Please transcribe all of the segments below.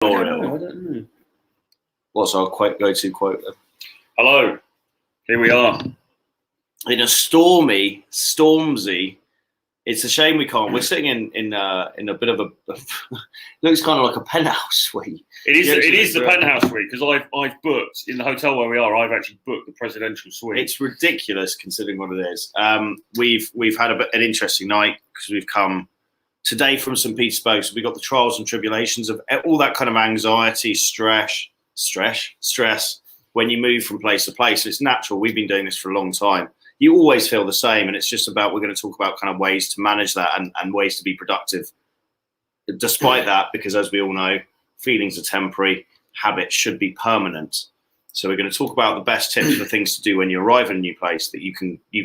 I don't know. What's our go-to quote? Hello, here we are. In a stormsy. It's a shame we can't. We're sitting in a bit of a looks kind of like a penthouse suite. It is the penthouse suite because I've booked in the hotel where we are. I've actually booked the presidential suite. It's ridiculous considering what it is. We've had an interesting night because we've come today from St. Petersburg. So we got the trials and tribulations of all that kind of anxiety, stress when you move from place to place. It's natural. We've been doing this for a long time. You always feel the same, and it's just about we're going to talk about kind of ways to manage that and ways to be productive despite that, because as we all know, feelings are temporary, habits should be permanent. So we're going to talk about the best tips for things to do when you arrive in a new place that you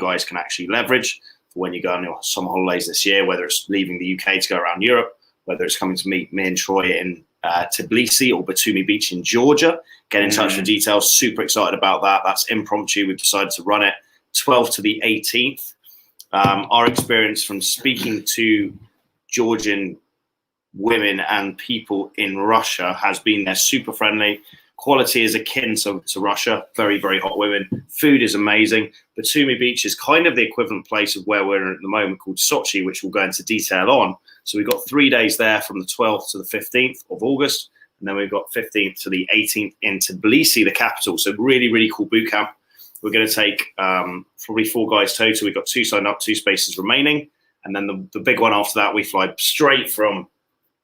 guys can actually leverage for when you go on your summer holidays this year, whether it's leaving the UK to go around Europe, whether it's coming to meet me and Troy in Tbilisi or Batumi Beach in Georgia. Get in touch for details. Super excited about that. That's impromptu. We've decided to run it 12th to the 18th. Our experience from speaking to Georgian women and people in Russia has been they're super friendly. Quality is akin to Russia. Very, very hot women. Food is amazing. Batumi Beach is kind of the equivalent place of where we're at the moment called Sochi, which we'll go into detail on. So we've got 3 days there from the 12th to the 15th of August. And then we've got 15th to the 18th in Tbilisi, the capital. So really, really cool boot camp. We're going to take probably 4 guys total. We've got 2 signed up, 2 spaces remaining. And then the big one after that, we fly straight from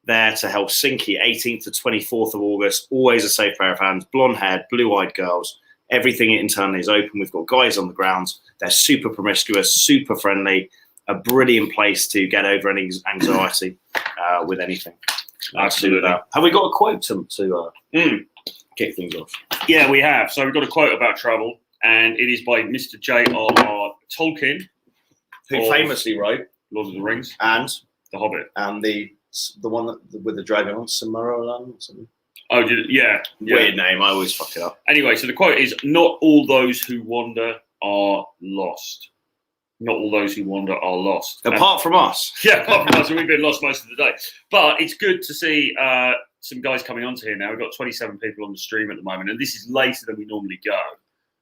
there to Helsinki, 18th to 24th of August. Always a safe pair of hands, blonde-haired, blue-eyed girls. Everything internally is open. We've got guys on the ground. They're super promiscuous, super friendly. A brilliant place to get over any anxiety with anything. Absolutely. Have we got a quote to kick things off? Yeah, we have. So we've got a quote about travel, and it is by Mr. J.R.R. Tolkien, who famously wrote Lord of the Rings and The Hobbit, and the one with the dragon on Tomorrowland or something. Oh, yeah. Weird name. I always fuck it up. Anyway, so the quote is, "Not all those who wander are lost. Not all those who wander are lost." Apart from us. Yeah, apart from us. We've been lost most of the day. But it's good to see some guys coming onto here now. We've got 27 people on the stream at the moment, and this is later than we normally go.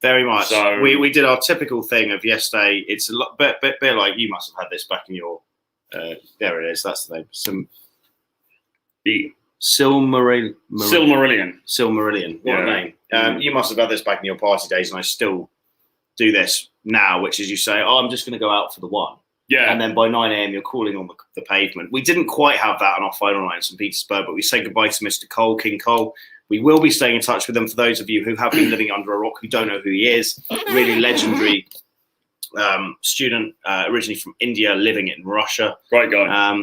Very much. So we did our typical thing of yesterday. It's a lot bit like you must have had this back in your. There it is. That's the name. The Silmarillion. What a name. You must have had this back in your party days, and I still do this now, which is you say, "Oh, I'm just going to go out for the one." Yeah. And then by 9 a.m. you're calling on the pavement. We didn't quite have that on our final night in St. Petersburg, but we say goodbye to Mr. Cole, King Cole. We will be staying in touch with him for those of you who have been living under a rock who don't know who he is. Really legendary student, originally from India, living in Russia. Great guy.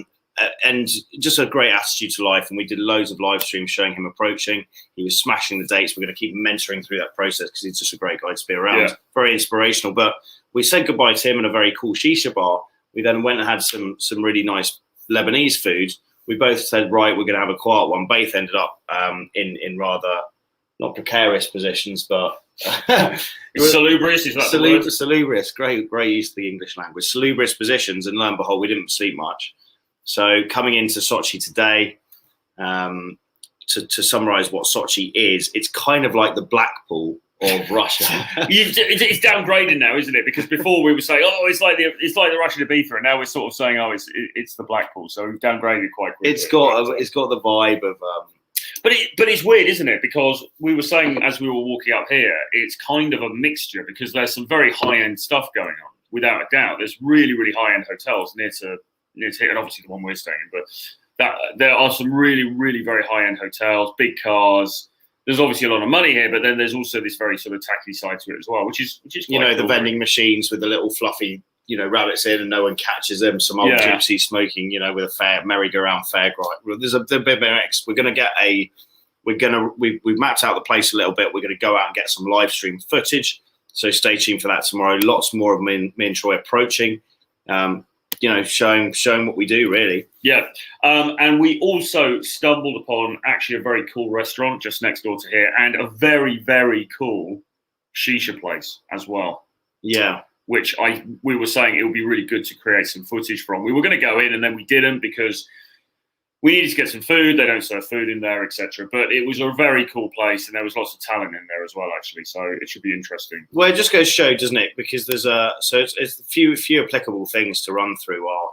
And just a great attitude to life. And we did loads of live streams showing him approaching. He was smashing the dates. We're going to keep mentoring through that process because he's just a great guy to be around. Yeah. Very inspirational. But we said goodbye to him in a very cool shisha bar. We then went and had some really nice Lebanese food. We both said, right, we're going to have a quiet one. Both ended up in rather not precarious positions, but salubrious. Is that the word? Salubrious. Great use of the English language. Salubrious positions, and lo and behold, we didn't sleep much. So coming into Sochi today, to summarise what Sochi is, it's kind of like the Blackpool of Russia. It's downgraded now, isn't it? Because before we were saying, oh, it's like the Russian Ibiza, and now we're sort of saying, oh, it's the Blackpool. So we've downgraded quite quickly. It's got the vibe of. But it's weird, isn't it? Because we were saying as we were walking up here, it's kind of a mixture because there's some very high end stuff going on, without a doubt. There's really, really high end hotels near to here, and obviously the one we're staying in, but there are some really, really very high end hotels, big cars. There's obviously a lot of money here, but then there's also this very sort of tacky side to it as well, which is quite the vending machines with the little fluffy rabbits in and no one catches them. Some old gypsy smoking with a merry-go-round fair gripe. There's a bit of a mix. We've mapped out the place a little bit. We're going to go out and get some live stream footage. So stay tuned for that tomorrow. Lots more of me and Troy approaching. Showing what we do, really. Yeah. And we also stumbled upon actually a very cool restaurant just next door to here and a very, very cool shisha place as well. Yeah. Which we were saying it would be really good to create some footage from. We were going to go in and then we didn't because we needed to get some food. They don't serve food in there, etc. But it was a very cool place, and there was lots of talent in there as well, actually. So it should be interesting. Well, it just goes to show, doesn't it? Because there's it's few applicable things to run through are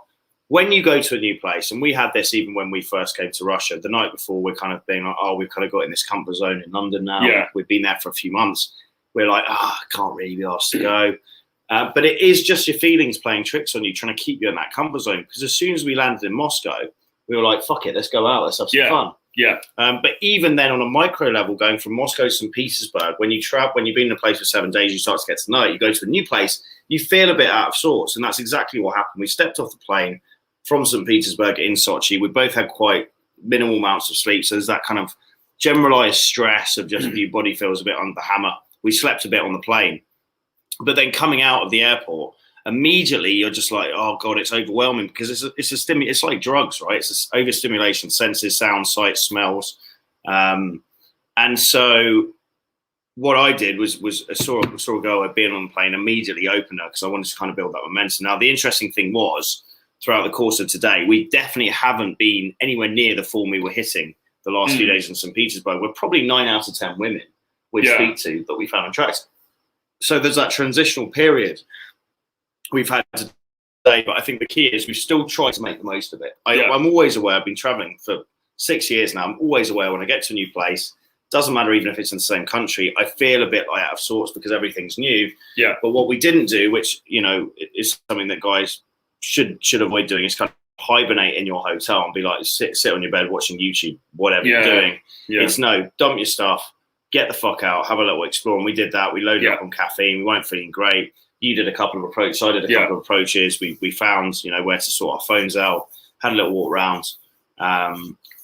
when you go to a new place, and we had this even when we first came to Russia. The night before, we're kind of being like, oh, we've kind of got in this comfort zone in London now. Yeah. We've been there for a few months. We're like, I can't really be asked to go. But it is just your feelings playing tricks on you, trying to keep you in that comfort zone. Because as soon as we landed in Moscow, we were like, fuck it, let's go out, let's have some fun. Yeah. But even then, on a micro level, going from Moscow to St. Petersburg, when you've been in a place for 7 days, you start to get to know it. You go to a new place, you feel a bit out of sorts, and that's exactly what happened. We stepped off the plane from St. Petersburg in Sochi. We both had quite minimal amounts of sleep, so there's that kind of generalized stress of just your body feels a bit under the hammer. We slept a bit on the plane, but then coming out of the airport, immediately you're just like, oh god, it's overwhelming because it's like drugs, right? It's this overstimulation, senses, sounds, sights, smells, and so what I did was I saw a girl I'd been on the plane, immediately opened her because I wanted to kind of build that momentum. Now the interesting thing was, throughout the course of today, we definitely haven't been anywhere near the form we were hitting the last few days in St. Petersburg. We're probably 9 out of 10 women we speak to that we found attractive. So there's that transitional period we've had today, but I think the key is we've still tried to make the most of it. I'm always aware, I've been traveling for 6 years now, I'm always aware when I get to a new place, doesn't matter even if it's in the same country, I feel a bit like out of sorts because everything's new. Yeah. But what we didn't do, which, you know, is something that guys should avoid doing, is kind of hibernate in your hotel and be like, sit on your bed watching YouTube, whatever you're doing. Yeah. It's no, dump your stuff, get the fuck out, have a little explore. And we did that. We loaded up on caffeine. We weren't feeling great. You did a couple of approaches. I did a couple of approaches. We found, you know, where to sort our phones out, had a little walk around.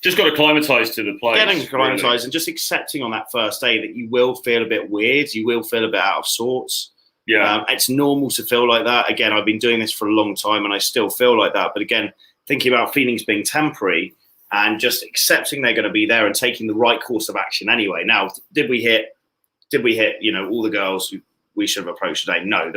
Just got acclimatise to the place. Getting acclimatise and just accepting on that first day that you will feel a bit weird. You will feel a bit out of sorts. Yeah, it's normal to feel like that. Again, I've been doing this for a long time and I still feel like that. But again, thinking about feelings being temporary and just accepting they're going to be there and taking the right course of action anyway. Now, did we hit, you know, all the girls who we should have approached today? No,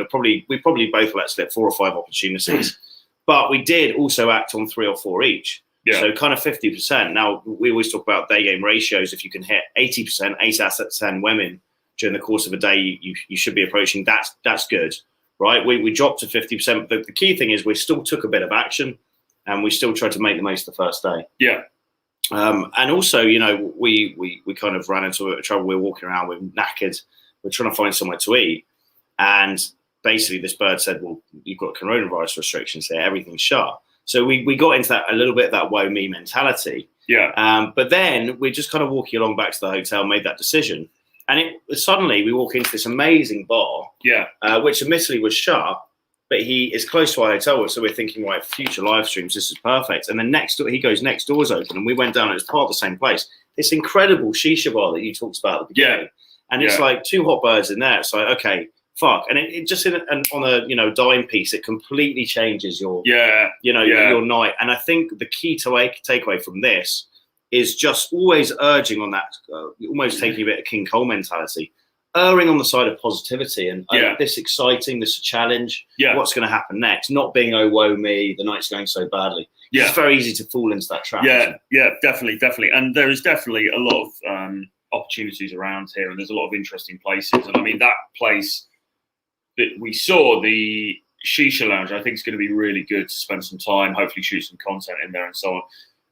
we probably both let slip 4 or 5 opportunities, but we did also act on 3 or 4 each. Yeah. So kind of 50%. Now, we always talk about day game ratios. If you can hit 80%, 8 out of 10 women during the course of a day, you should be approaching. That's good, right? We dropped to 50%. But the key thing is we still took a bit of action and we still tried to make the most of the first day. Yeah. And also, you know, we kind of ran into a trouble. We're walking around, we're knackered, we're trying to find somewhere to eat. And basically this bird said, well, you've got coronavirus restrictions here, everything's shut. So we got into that a little bit, that woe me mentality. Yeah. But then we're just kind of walking along back to the hotel, made that decision. And suddenly we walk into this amazing bar, which admittedly was shut, but he is close to our hotel. So we're thinking, right, future live streams, this is perfect. And then next door, he goes, next door's open. And we went down, it was part of the same place. This incredible shisha bar that you talked about at the beginning. And it's like 2 hot birds in there. It's like, okay, fuck. And it just on a, you know, dime piece, it completely changes your, your night. And I think the key takeaway from this is just always urging on that, almost taking a bit of King Cole mentality, erring on the side of positivity and this exciting, this challenge, what's going to happen next, not being, oh, woe me, the night's going so badly. Yeah. It's very easy to fall into that trap. Yeah, definitely. And there is definitely a lot of opportunities around here and there's a lot of interesting places. And I mean, that place that we saw, the Shisha Lounge, I think is going to be really good to spend some time, hopefully shoot some content in there and so on.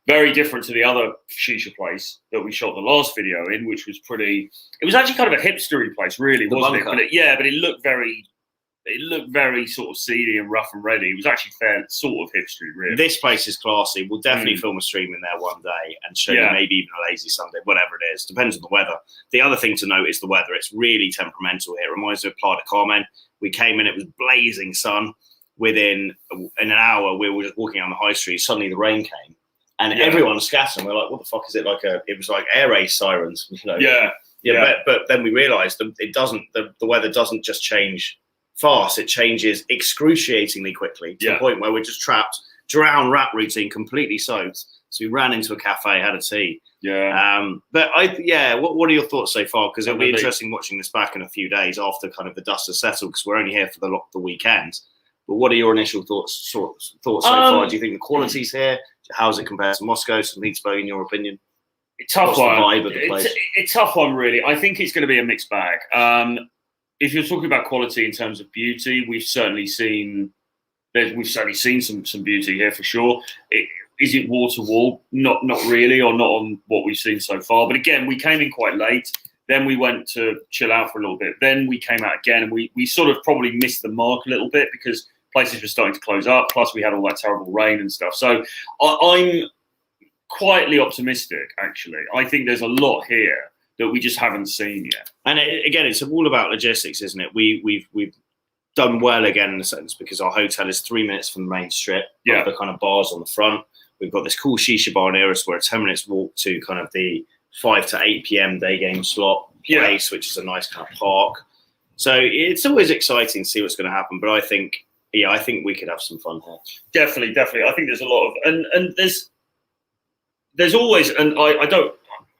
Very different to the other shisha place that we shot the last video in, which was it was actually kind of a hipstery place, really, wasn't it? But it looked very sort of seedy and rough and ready. It was actually fair, sort of hipstery, really. This place is classy. We'll definitely film a stream in there one day and show you maybe even a lazy Sunday, whatever it is. Depends on the weather. The other thing to note is the weather. It's really temperamental here. It reminds me of Playa del Carmen. We came in, it was blazing sun. Within an hour, we were just walking on the high street. Suddenly the rain came. And everyone was scattering. We're like, what the fuck is it? It was like air raid sirens, you know? But then we realized that it doesn't, the weather doesn't just change fast. It changes excruciatingly quickly to the point where we're just trapped, drown rap routine, completely soaked. So we ran into a cafe, had a tea. Yeah. But what are your thoughts so far? Because it'll be interesting watching this back in a few days after kind of the dust has settled, because we're only here for the weekend. But what are your initial thoughts so far? Do you think the quality's here? how's it compared to Moscow, St. Petersburg, in your opinion? Tough What's the one. vibe of the place? It's a tough one, really. I think it's going to be a mixed bag. If you're talking about quality in terms of beauty, we've certainly seen some beauty here for sure. Is it wall to wall? Not really, or not on what we've seen so far. But again, we came in quite late. Then we went to chill out for a little bit. Then we came out again, and we sort of probably missed the mark a little bit because places were starting to close up. Plus, we had all that terrible rain and stuff. So I'm quietly optimistic, actually. I think there's a lot here that we just haven't seen yet. And again, it's all about logistics, isn't it? We've done well again in a sense because our hotel is 3 minutes from the main strip. Yeah. The kind of bars on the front. We've got this cool shisha bar near us where a 10 minutes walk to kind of the 5 to 8 p.m. day game slot place, which is a nice kind of park. So it's always exciting to see what's going to happen. But I think we could have some fun here. Definitely. I think there's a lot of and there's always, and I don't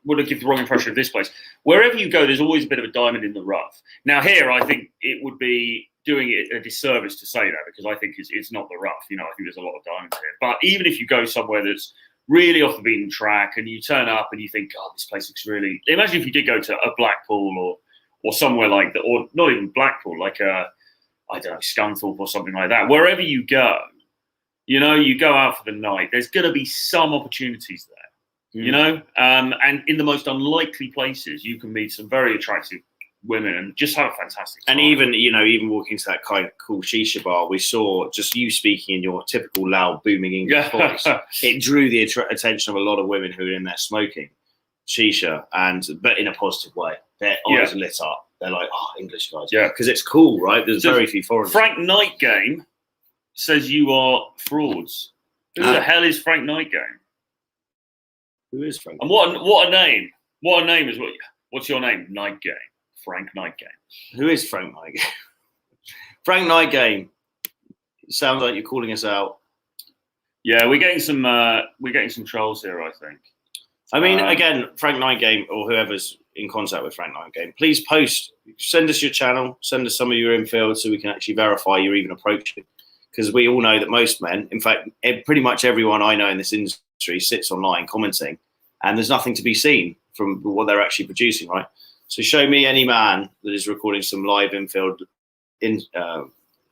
want to give the wrong impression of this place. Wherever you go, there's always a bit of a diamond in the rough. Now here, I think it would be doing it a disservice to say that because I think it's not the rough. I think there's a lot of diamonds here. But even if you go somewhere that's really off the beaten track and you turn up and you think, God, this place looks really... Imagine if you did go to a Blackpool or somewhere like that, or not even Blackpool, like I don't know, Scunthorpe or something like that. Wherever you go, you go out for the night, there's going to be some opportunities there. And in the most unlikely places, you can meet some very attractive women and just have a fantastic time. And even walking to that kind of cool shisha bar, we saw just you speaking in your typical loud, booming English voice. It drew the attention of a lot of women who are in there smoking shisha, but in a positive way. Their eyes are lit up. They're like, oh, English guys. Yeah. Because it's cool, right? There's very few foreigners. Frank Nightgame says you are frauds. Who the hell is Frank Nightgame? Who is Frank? And what a name! What a name is what? What's your name? Nightgame. Frank Nightgame. Who is Frank Nightgame? Frank Nightgame. Sounds like you're calling us out. Yeah, we're getting some trolls here, I think. I mean, again, Frank Nightgame or whoever's in contact with Frank Nightgame, please send us your channel, send us some of your infield so we can actually verify you're even approaching. Because we all know that most men, in fact, pretty much everyone I know in this industry sits online commenting, and there's nothing to be seen from what they're actually producing, right? So show me any man that is recording some live infield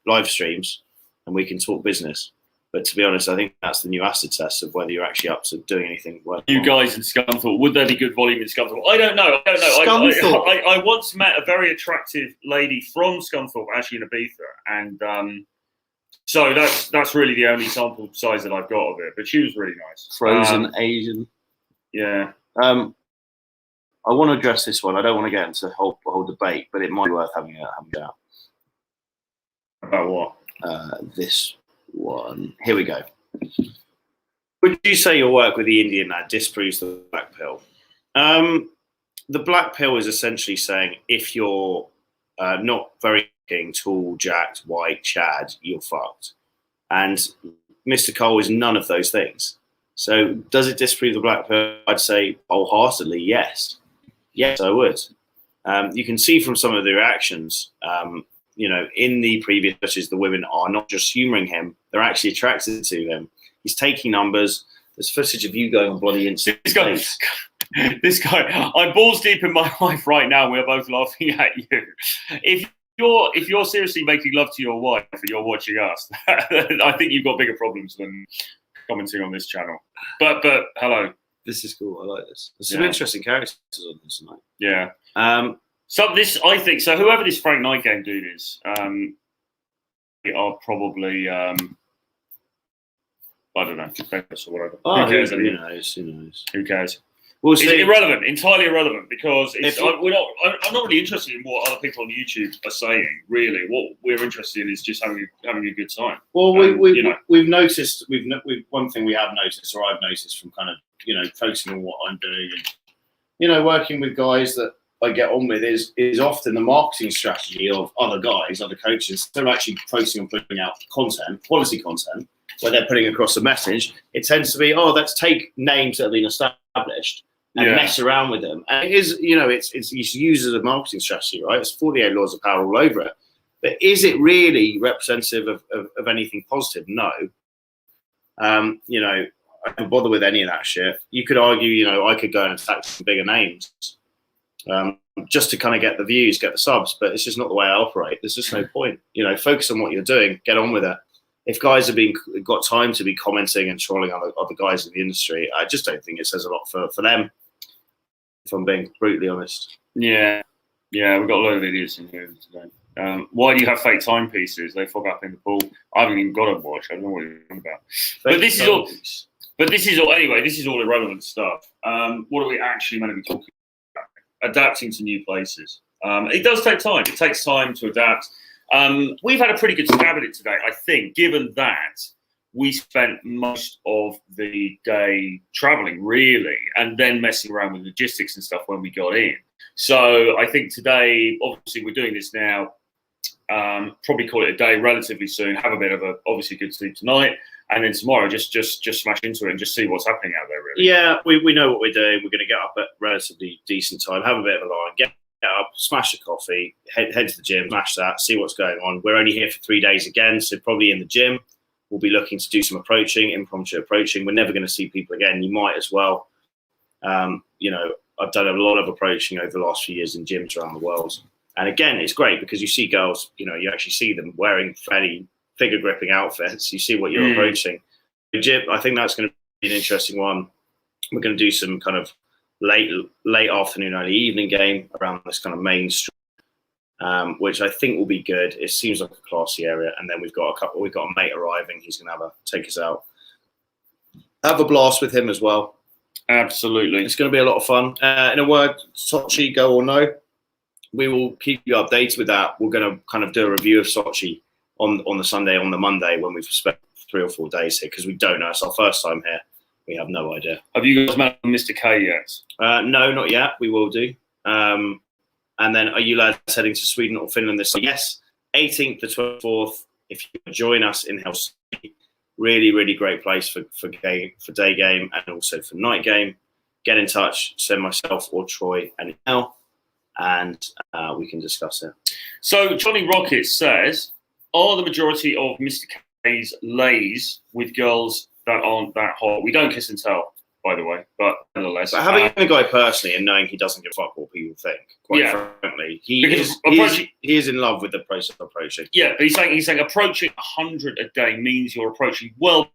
live streams, and we can talk business. But to be honest, I think that's the new acid test of whether you're actually up to doing anything worth. You guys in Scunthorpe, would there be good volume in Scunthorpe? I don't know. I once met a very attractive lady from Scunthorpe, actually in Ibiza, and so that's really the only sample size that I've got of it. But she was really nice. Frozen Asian. Yeah. I want to address this one. I don't want to get into a whole debate, but it might be worth having a out. About what? This one. Here we go. Would you say your work with the Indian lad disproves the black pill? The black pill is essentially saying if you're not very tall, jacked, white, Chad, you're fucked. And Mr. Cole is none of those things. So does it disprove the black pill? I'd say wholeheartedly, yes. Yes, I would. You can see from some of the reactions, in the previous matches, the women are not just humouring him, they're actually attracted to him. He's taking numbers. There's footage of you going on bloody Instagram. This guy, I'm balls deep in my wife right now. We're both laughing at you. If you're seriously making love to your wife and you're watching us, I think you've got bigger problems than commenting on this channel. But hello. This is cool. I like this. There's some interesting characters on this tonight. Yeah. I think so. Whoever this Frank Nightgame dude is, they are probably I don't know, famous or whatever. Oh, who cares? Who knows? Who cares? We'll it's see. irrelevant, entirely irrelevant, because I'm not really interested in what other people on YouTube are saying. Really, what we're interested in is just having a good time. Well, we've noticed. One thing we have noticed, or I've noticed from kind of focusing on what I'm doing, and working with guys that I get on with is often the marketing strategy of other guys, other coaches. They're actually focusing on putting out content, quality content, where they're putting across a message. It tends to be, let's take names that have been established and mess around with them. And it is, it's used as a marketing strategy, right? It's 48 laws of power all over it. But is it really representative of anything positive? No. ever bother with any of that shit. You could argue, you know, I could go and attack some bigger names just to kind of get the views, get the subs, but it's just not the way I operate. There's just no point. You know, focus on what you're doing, get on with it. If guys have got time to be commenting and trolling other guys in the industry, I just don't think it says a lot for them, if I'm being brutally honest. Yeah, we've got a lot of idiots in here today. Why do you have fake timepieces? They fog up in the pool. I haven't even got a watch. I don't know what you're talking about. But this is all anyway, this is all irrelevant stuff. What are we actually meant to be talking about? Adapting to new places. It does take time. It takes time to adapt. We've had a pretty good stab at it today, I think, given that we spent most of the day traveling, really, and then messing around with logistics and stuff when we got in. So I think today, obviously, we're doing this now. Probably call it a day relatively soon. Have a bit of obviously good sleep tonight, and then tomorrow just smash into it and just see what's happening out there. Really. Yeah, we know what we're doing. We're going to get up at relatively decent time, have a bit of a lie, get up, smash a coffee, head to the gym, smash that, see what's going on. We're only here for 3 days again, so probably in the gym. We'll be looking to do some approaching, impromptu approaching. We're never going to see people again. You might as well. You know, I've done a lot of approaching over the last few years in gyms around the world. And again, it's great because you see girls, you know, you actually see them wearing fairly figure gripping outfits. You see what you're approaching. The gym, I think that's going to be an interesting one. We're going to do some kind of late afternoon, early evening game around this kind of main street, which I think will be good. It seems like a classy area. And then we've got a mate arriving. He's going to take us out. Have a blast with him as well. Absolutely. It's going to be a lot of fun. In a word, Sochi, go or no. We will keep you updated with that. We're going to kind of do a review of Sochi on the Sunday, on the Monday when we've spent 3 or 4 days here because we don't know. It's our first time here. We have no idea. Have you guys met Mr. K yet? No, not yet. We will do. And then are you lads heading to Sweden or Finland this year? Yes, 18th to 24th. If you join us in Helsinki, really, really great place for day game and also for night game. Get in touch. Send myself or Troy an email. And we can discuss it. So Johnny Rocket says, are the majority of Mr. K's lays with girls that aren't that hot? We don't kiss and tell, by the way, but nonetheless. But having the guy personally and knowing he doesn't give a fuck what people think, quite frankly, he is in love with the process of approaching. Yeah, but he's saying approaching 100 a day means you're approaching well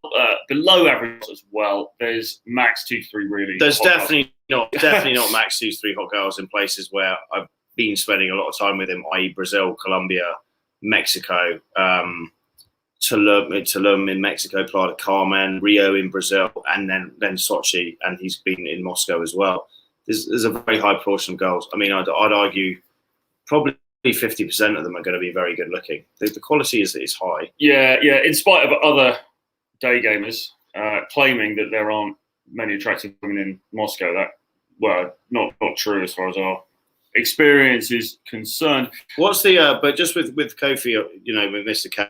below average as well. There's max 2 to 3 really. There's definitely not max 2 to 3 hot girls in places where I've been spending a lot of time with him, i.e. Brazil, Colombia, Mexico, Tulum in Mexico, Playa del Carmen, Rio in Brazil, and then Sochi, and he's been in Moscow as well. There's a very high proportion of girls. I mean, I'd argue probably 50% of them are going to be very good looking. The quality is high. Yeah. In spite of other day gamers claiming that there aren't many attractive women in Moscow, not true as far as our experience is concerned. What's the but just with Kofi, you know, with Mr. K,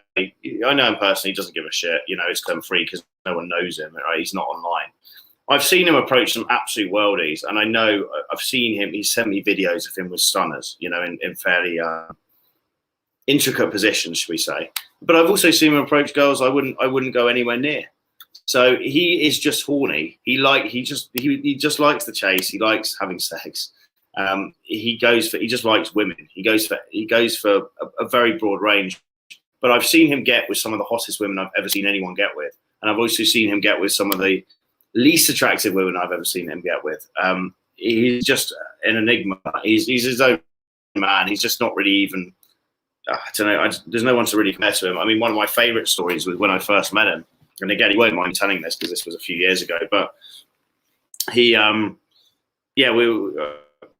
I know him personally, he doesn't give a shit, you know, it's come free because no one knows him, right? He's not online. I've seen him approach some absolute worldies, and I know I've seen him, he sent me videos of him with stunners, you know, in fairly intricate positions, should we say. But I've also seen him approach girls I wouldn't go anywhere near. So he is just horny. He just likes the chase, he likes having sex. He just likes women. He goes for a very broad range. But I've seen him get with some of the hottest women I've ever seen anyone get with, and I've also seen him get with some of the least attractive women I've ever seen him get with. He's just an enigma. He's his own man. He's just not really even. I don't know. There's no one to really compare to him. I mean, one of my favourite stories was when I first met him, and again, he won't mind telling this because this was a few years ago. But he,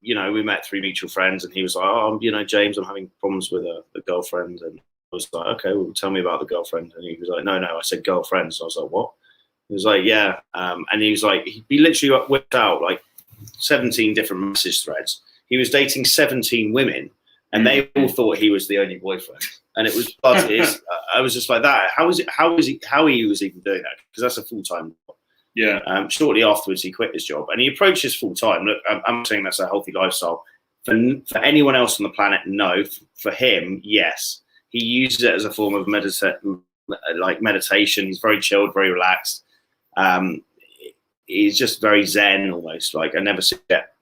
we met through mutual friends, and he was like, "Oh, you know, James, I'm having problems with a girlfriend." And I was like, "Okay, well, tell me about the girlfriend." And he was like, "No, I said girlfriend." So I was like, "What?" He was like, "Yeah," and he was like, he literally whipped out like 17 different message threads. He was dating 17 women, and they all thought he was the only boyfriend. And it was, I was just like that. How he was even doing that? Because that's a full-time job. Yeah. Shortly afterwards, he quit his job and he approaches full time. Look, I'm saying that's a healthy lifestyle. For anyone else on the planet, no. For him, yes. He uses it as a form of meditation. He's very chilled, very relaxed. he's just very zen almost. Like I never see get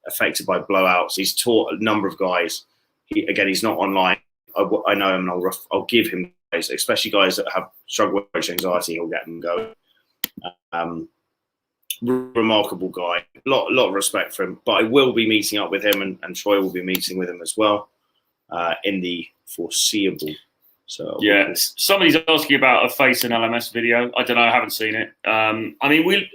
affected by blowouts. He's taught a number of guys. He's not online. I know him, and I'll give him guys, especially guys that have struggled with anxiety. He'll get them going. Remarkable guy. A lot of respect for him. But I will be meeting up with him, and Troy will be meeting with him as well in the foreseeable. So yeah, somebody's asking about a face and LMS video. I don't know. I haven't seen it. I mean,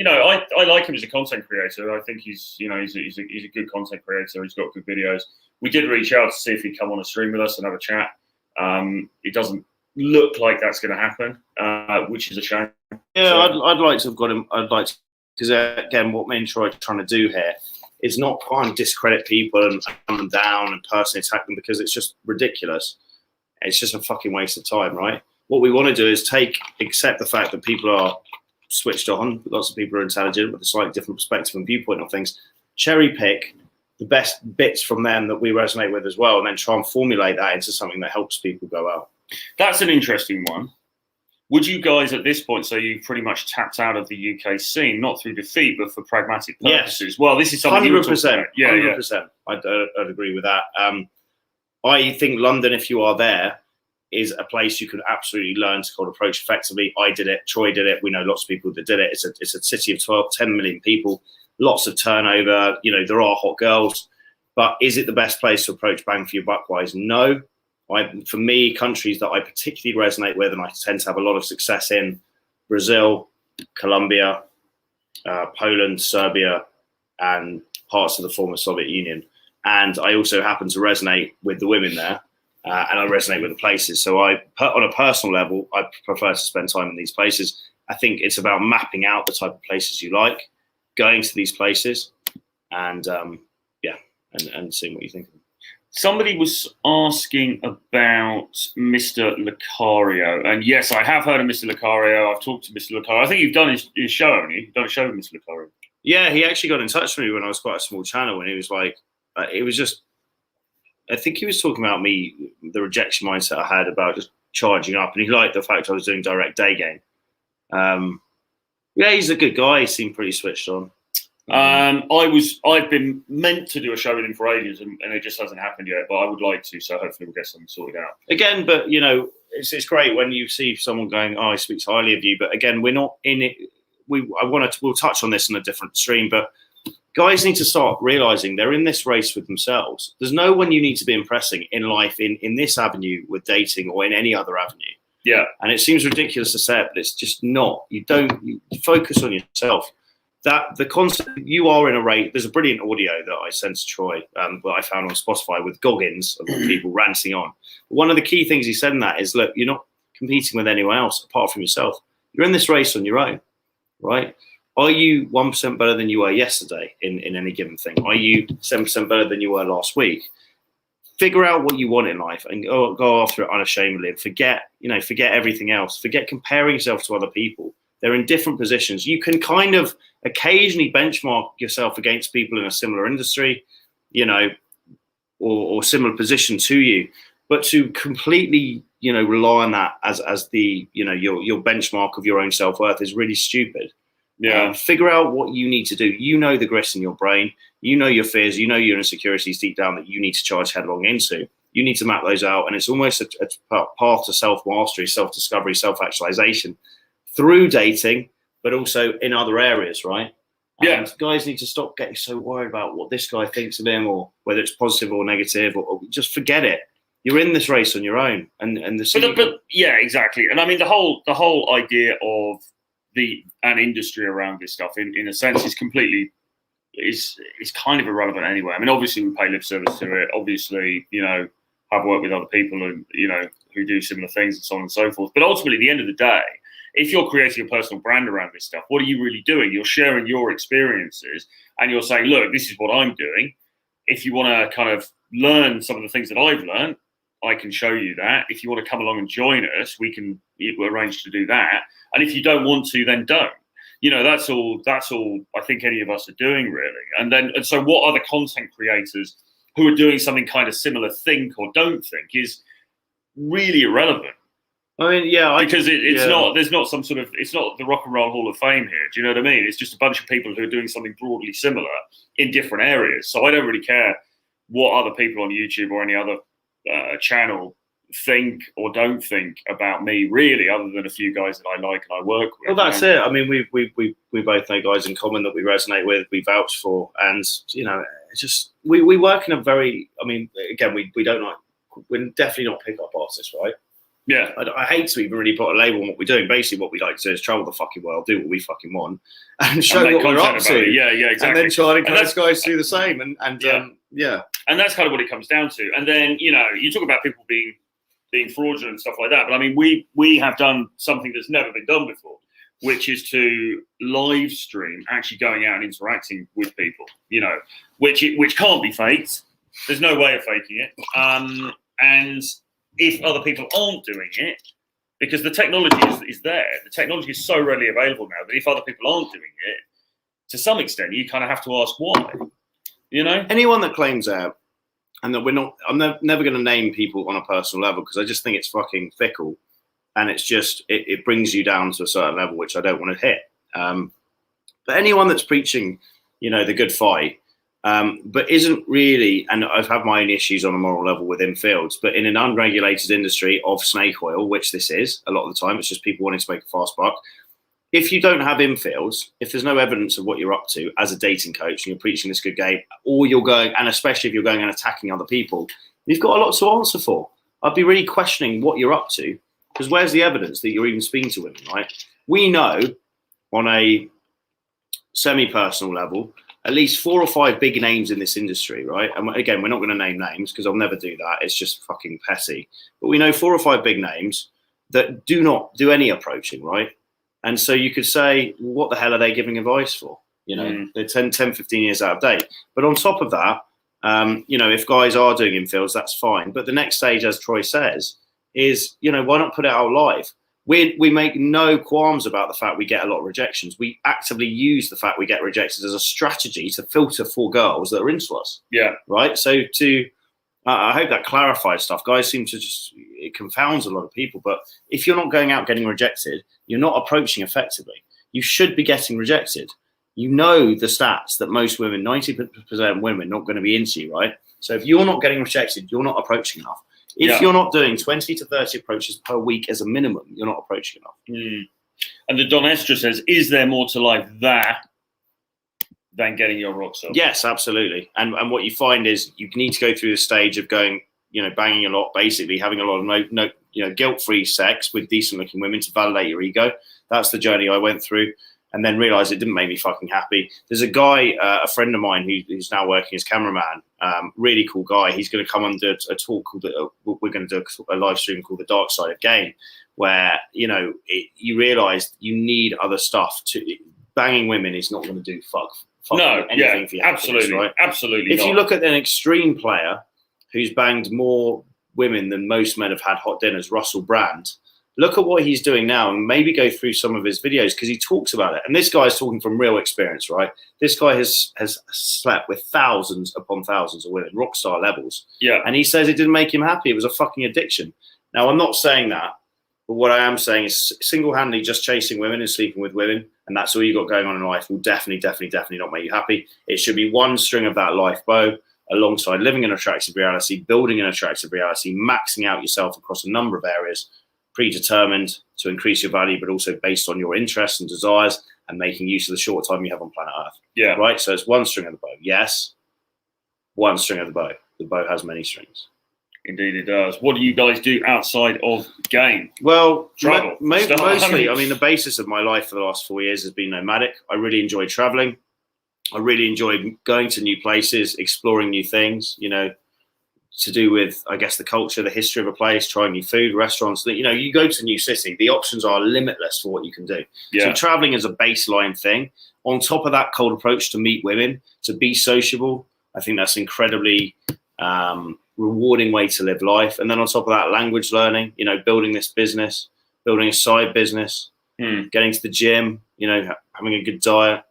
I like him as a content creator. I think he's a good content creator. He's got good videos. We did reach out to see if he'd come on a stream with us and have a chat. It doesn't look like that's going to happen, which is a shame. Yeah, so, I'd like to have got him. I'd like to, because again, what me and Troy are trying to do here is not try and discredit people and come them down and personally attack them, because it's just ridiculous. It's just a fucking waste of time, right? What we want to do is accept the fact that people are switched on. Lots of people are intelligent with a slightly different perspective and viewpoint on things. Cherry pick the best bits from them that we resonate with as well, and then try and formulate that into something that helps people go out. That's an interesting one. Would you guys at this point say you've pretty much tapped out of the UK scene, not through defeat, but for pragmatic purposes? Yes. Well, this is something 100%. Yeah, 100%. I'd agree with that. I think London, if you are there, is a place you can absolutely learn to approach effectively. I did it. Troy did it. We know lots of people that did it. It's a city of 10 million people, lots of turnover. There are hot girls, but is it the best place to approach bang for your buck wise? No. For me, countries that I particularly resonate with and I tend to have a lot of success in: Brazil, Colombia, Poland, Serbia, and parts of the former Soviet Union. And I also happen to resonate with the women there, and I resonate with the places. So on a personal level, I prefer to spend time in these places. I think it's about mapping out the type of places you like, going to these places, and and seeing what you think of them. Somebody was asking about Mr. Lucario, and yes, I have heard of Mr. Lucario. I've talked to Mr. Lucario. I think you've done his show, haven't you? You've done a show with Mr. Lucario. Yeah, he actually got in touch with me when I was quite a small channel, and he was like, it was just, I think he was talking about me, the rejection mindset I had about just charging up, and he liked the fact I was doing direct day game. Yeah, he's a good guy. He seemed pretty switched on. I've been meant to do a show with him for ages, and it just hasn't happened yet, but I would like to, so hopefully we'll get something sorted out. Again, but it's great when you see someone going, oh, he speaks highly of you, but again, we're not in it. We'll touch on this in a different stream, but guys need to start realizing they're in this race with themselves. There's no one you need to be impressing in life in this avenue with dating or in any other avenue. Yeah. And it seems ridiculous to say it, but it's just not. You focus on yourself. That the concept, you are in a race. There's a brilliant audio that I sent to Troy, that I found on Spotify with Goggins of people ranting on. But one of the key things he said in that is, look, you're not competing with anyone else apart from yourself. You're in this race on your own, right? Are you 1% better than you were yesterday in any given thing? Are you 7% better than you were last week? Figure out what you want in life and go after it unashamedly, and forget everything else. Forget comparing yourself to other people. They're in different positions. You can kind of occasionally benchmark yourself against people in a similar industry, or similar position to you, but to completely, rely on that as the, your benchmark of your own self-worth is really stupid. Yeah. Figure out what you need to do. The grist in your brain, your fears, your insecurities deep down that you need to charge headlong into. You need to map those out. And it's almost a path to self-mastery, self-discovery, self-actualization through dating, but also in other areas, right? Yeah. And guys need to stop getting so worried about what this guy thinks of him, or whether it's positive or negative, or just forget it. You're in this race on your own. And but yeah, exactly. And I mean, the whole idea of an industry around this stuff in a sense is completely is kind of irrelevant anyway. I mean, obviously we pay lip service to it. Obviously, have worked with other people and, who do similar things and so on and so forth. But ultimately, at the end of the day, if you're creating a personal brand around this stuff, what are you really doing? You're sharing your experiences and you're saying, look, this is what I'm doing. If you want to kind of learn some of the things that I've learned, I can show you that. If you want to come along and join us, we'll arrange to do that. And if you don't want to, then don't. That's all I think any of us are doing, really. And so what other content creators who are doing something kind of similar think or don't think is really irrelevant. I mean, yeah, because it's yeah. not. There's not some sort of. It's not the Rock and Roll Hall of Fame here. Do you know what I mean? It's just a bunch of people who are doing something broadly similar in different areas. So I don't really care what other people on YouTube or any other channel think or don't think about me, really, other than a few guys that I like and I work with. Well, that's it. I mean, we both know guys in common that we resonate with, we vouch for, and it's just we work in a very. I mean, again, we don't like. We're definitely not pickup artists, right? Yeah. I hate to even really put a label on what we're doing. Basically, what we like to do is travel the fucking world, do what we fucking want, and show what we're up to. Yeah, exactly. And then try to encourage guys to do the same. And yeah. And that's kind of what it comes down to. And then you talk about people being fraudulent and stuff like that. But I mean, we have done something that's never been done before, which is to live stream actually going out and interacting with people. Which can't be faked. There's no way of faking it. And if other people aren't doing it, because the technology is there, the technology is so readily available now that if other people aren't doing it, to some extent, you kind of have to ask why. Anyone that claims out, and that I'm never going to name people on a personal level because I just think it's fucking fickle, and it's just it brings you down to a certain level which I don't want to hit. But anyone that's preaching, the good fight. But isn't really, and I've had my own issues on a moral level within fields, but in an unregulated industry of snake oil, which this is a lot of the time, it's just people wanting to make a fast buck. If you don't have infields, if there's no evidence of what you're up to as a dating coach and you're preaching this good game, or you're going, and especially if you're going and attacking other people, you've got a lot to answer for. I'd be really questioning what you're up to, because where's the evidence that you're even speaking to women, right? We know on a semi-personal level, at least 4 or 5 big names in this industry, right? And again, we're not going to name names because I'll never do that. It's just fucking petty. But we know 4 or 5 big names that do not do any approaching, right? And so you could say, well, what the hell are they giving advice for? They're 10, 15 years out of date. But on top of that, if guys are doing infields, that's fine. But the next stage, as Troy says, is, why not put it out live? We make no qualms about the fact we get a lot of rejections. We actively use the fact we get rejected as a strategy to filter for girls that are into us. Yeah. Right. So I hope that clarifies stuff. Guys seem to it confounds a lot of people. But if you're not going out getting rejected, you're not approaching effectively. You should be getting rejected. The stats that most women, 90% of women, are not going to be into you, right? So if you're not getting rejected, you're not approaching enough. If you're not doing 20 to 30 approaches per week as a minimum, you're not approaching enough. And the Don Estra says, is there more to life than getting your rocks off? Yes, absolutely. And what you find is you need to go through the stage of going, banging a lot, basically having a lot of guilt-free sex with decent-looking women to validate your ego. That's the journey I went through. And then realised it didn't make me fucking happy. There's a guy, a friend of mine, who's now working as cameraman. Really cool guy. He's going to come and do a talk called. We're going to do a live stream called "The Dark Side of Game," where you realise you need other stuff. Banging women is not going to do anything for you. Absolutely, right? Absolutely. If you look at an extreme player who's banged more women than most men have had hot dinners, Russell Brand. Look at what he's doing now and maybe go through some of his videos because he talks about it. And this guy is talking from real experience, right? This guy has slept with thousands upon thousands of women, rock star levels. Yeah. And he says it didn't make him happy. It was a fucking addiction. Now, I'm not saying that, but what I am saying is single-handedly just chasing women and sleeping with women, and that's all you got going on in life will definitely not make you happy. It should be one string of that life bow alongside living an attractive reality, building an attractive reality, maxing out yourself across a number of areas, predetermined to increase your value, but also based on your interests and desires and making use of the short time you have on planet Earth. Yeah. Right? So it's one string of the bow. Yes, one string of the bow. The bow has many strings. Indeed it does. What do you guys do outside of game? Well, travel. Mostly, I mean, the basis of my life for the last 4 years has been nomadic. I really enjoy traveling. I really enjoy going to new places, exploring new things, to do with, I guess, the culture, the history of a place, trying new food, restaurants. You go to a new city, the options are limitless for what you can do. Yeah. So traveling is a baseline thing. On top of that cold approach to meet women, to be sociable, I think that's incredibly rewarding way to live life. And then on top of that, language learning, building this business, building a side business, getting to the gym, having a good diet,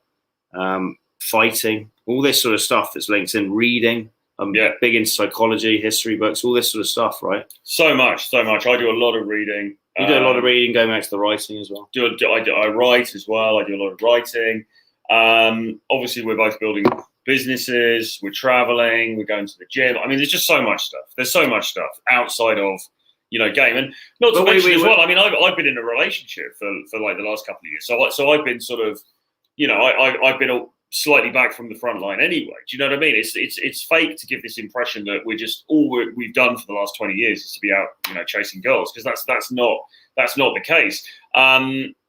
fighting, all this sort of stuff that's linked in, reading. I'm big into psychology, history books, all this sort of stuff, right? So much. I do a lot of reading. You do a lot of reading, going back to the writing as well. I write as well. I do a lot of writing. Obviously, we're both building businesses. We're traveling. We're going to the gym. I mean, there's just so much stuff. There's so much stuff outside of game, and not to mention as well. I mean, I've been in a relationship for like the last couple of years. So I've been sort of, I've been slightly back from the front line anyway. Do you know what I mean? It's fake to give this impression that we're just we've done for the last 20 years is to be out, chasing girls, because that's not the case.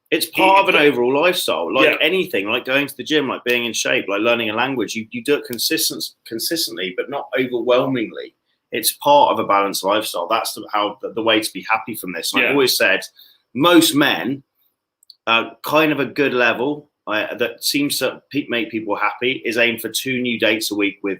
It's part of an overall lifestyle, like anything, like going to the gym, like being in shape, like learning a language. You do it consistently, but not overwhelmingly. It's part of a balanced lifestyle. That's the way to be happy from this. And I've always said, most men, kind of a good level that seems to make people happy is aim for 2 new dates a week with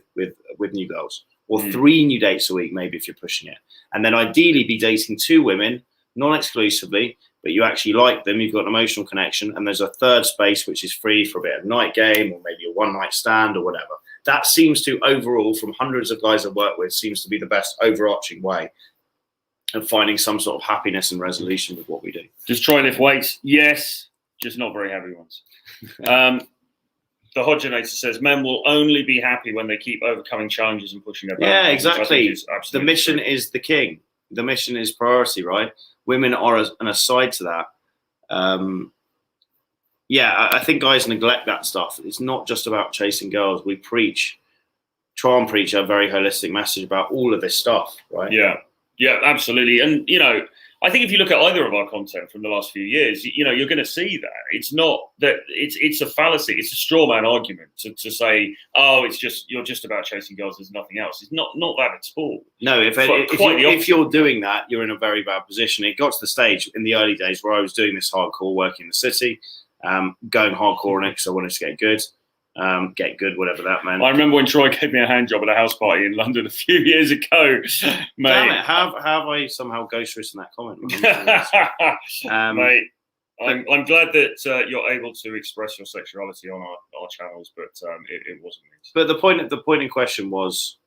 new girls, or 3 new dates a week, maybe if you're pushing it. And then ideally be dating 2 women, non-exclusively, but you actually like them, you've got an emotional connection, and there's a third space which is free for a bit of night game or maybe a one-night stand or whatever. That seems to, overall, from hundreds of guys I've worked with, seems to be the best overarching way of finding some sort of happiness and resolution with what we do. Just try and lift weights. Yes, just not very heavy ones. The Hodgenator says men will only be happy when they keep overcoming challenges and pushing their boundaries. Yeah, exactly. The mission is the king. The mission is priority, right? Women are an aside to that. I think guys neglect that stuff. It's not just about chasing girls. We try and preach a very holistic message about all of this stuff, right? Yeah, absolutely. And, I think if you look at either of our content from the last few years, you're going to see that. It's not that it's a fallacy. It's a straw man argument to say, oh, you're just about chasing girls. There's nothing else. It's not that at all. No, if you're doing that, you're in a very bad position. It got to the stage in the early days where I was doing this hardcore work in the city, going hardcore on it because I wanted to get good, whatever that meant. I remember when Troy gave me a hand job at a house party in London a few years ago. Mate. Damn it, have I somehow ghost-written that comment? Mate, I'm glad that you're able to express your sexuality on our channels, but it wasn't me. But the point in question was,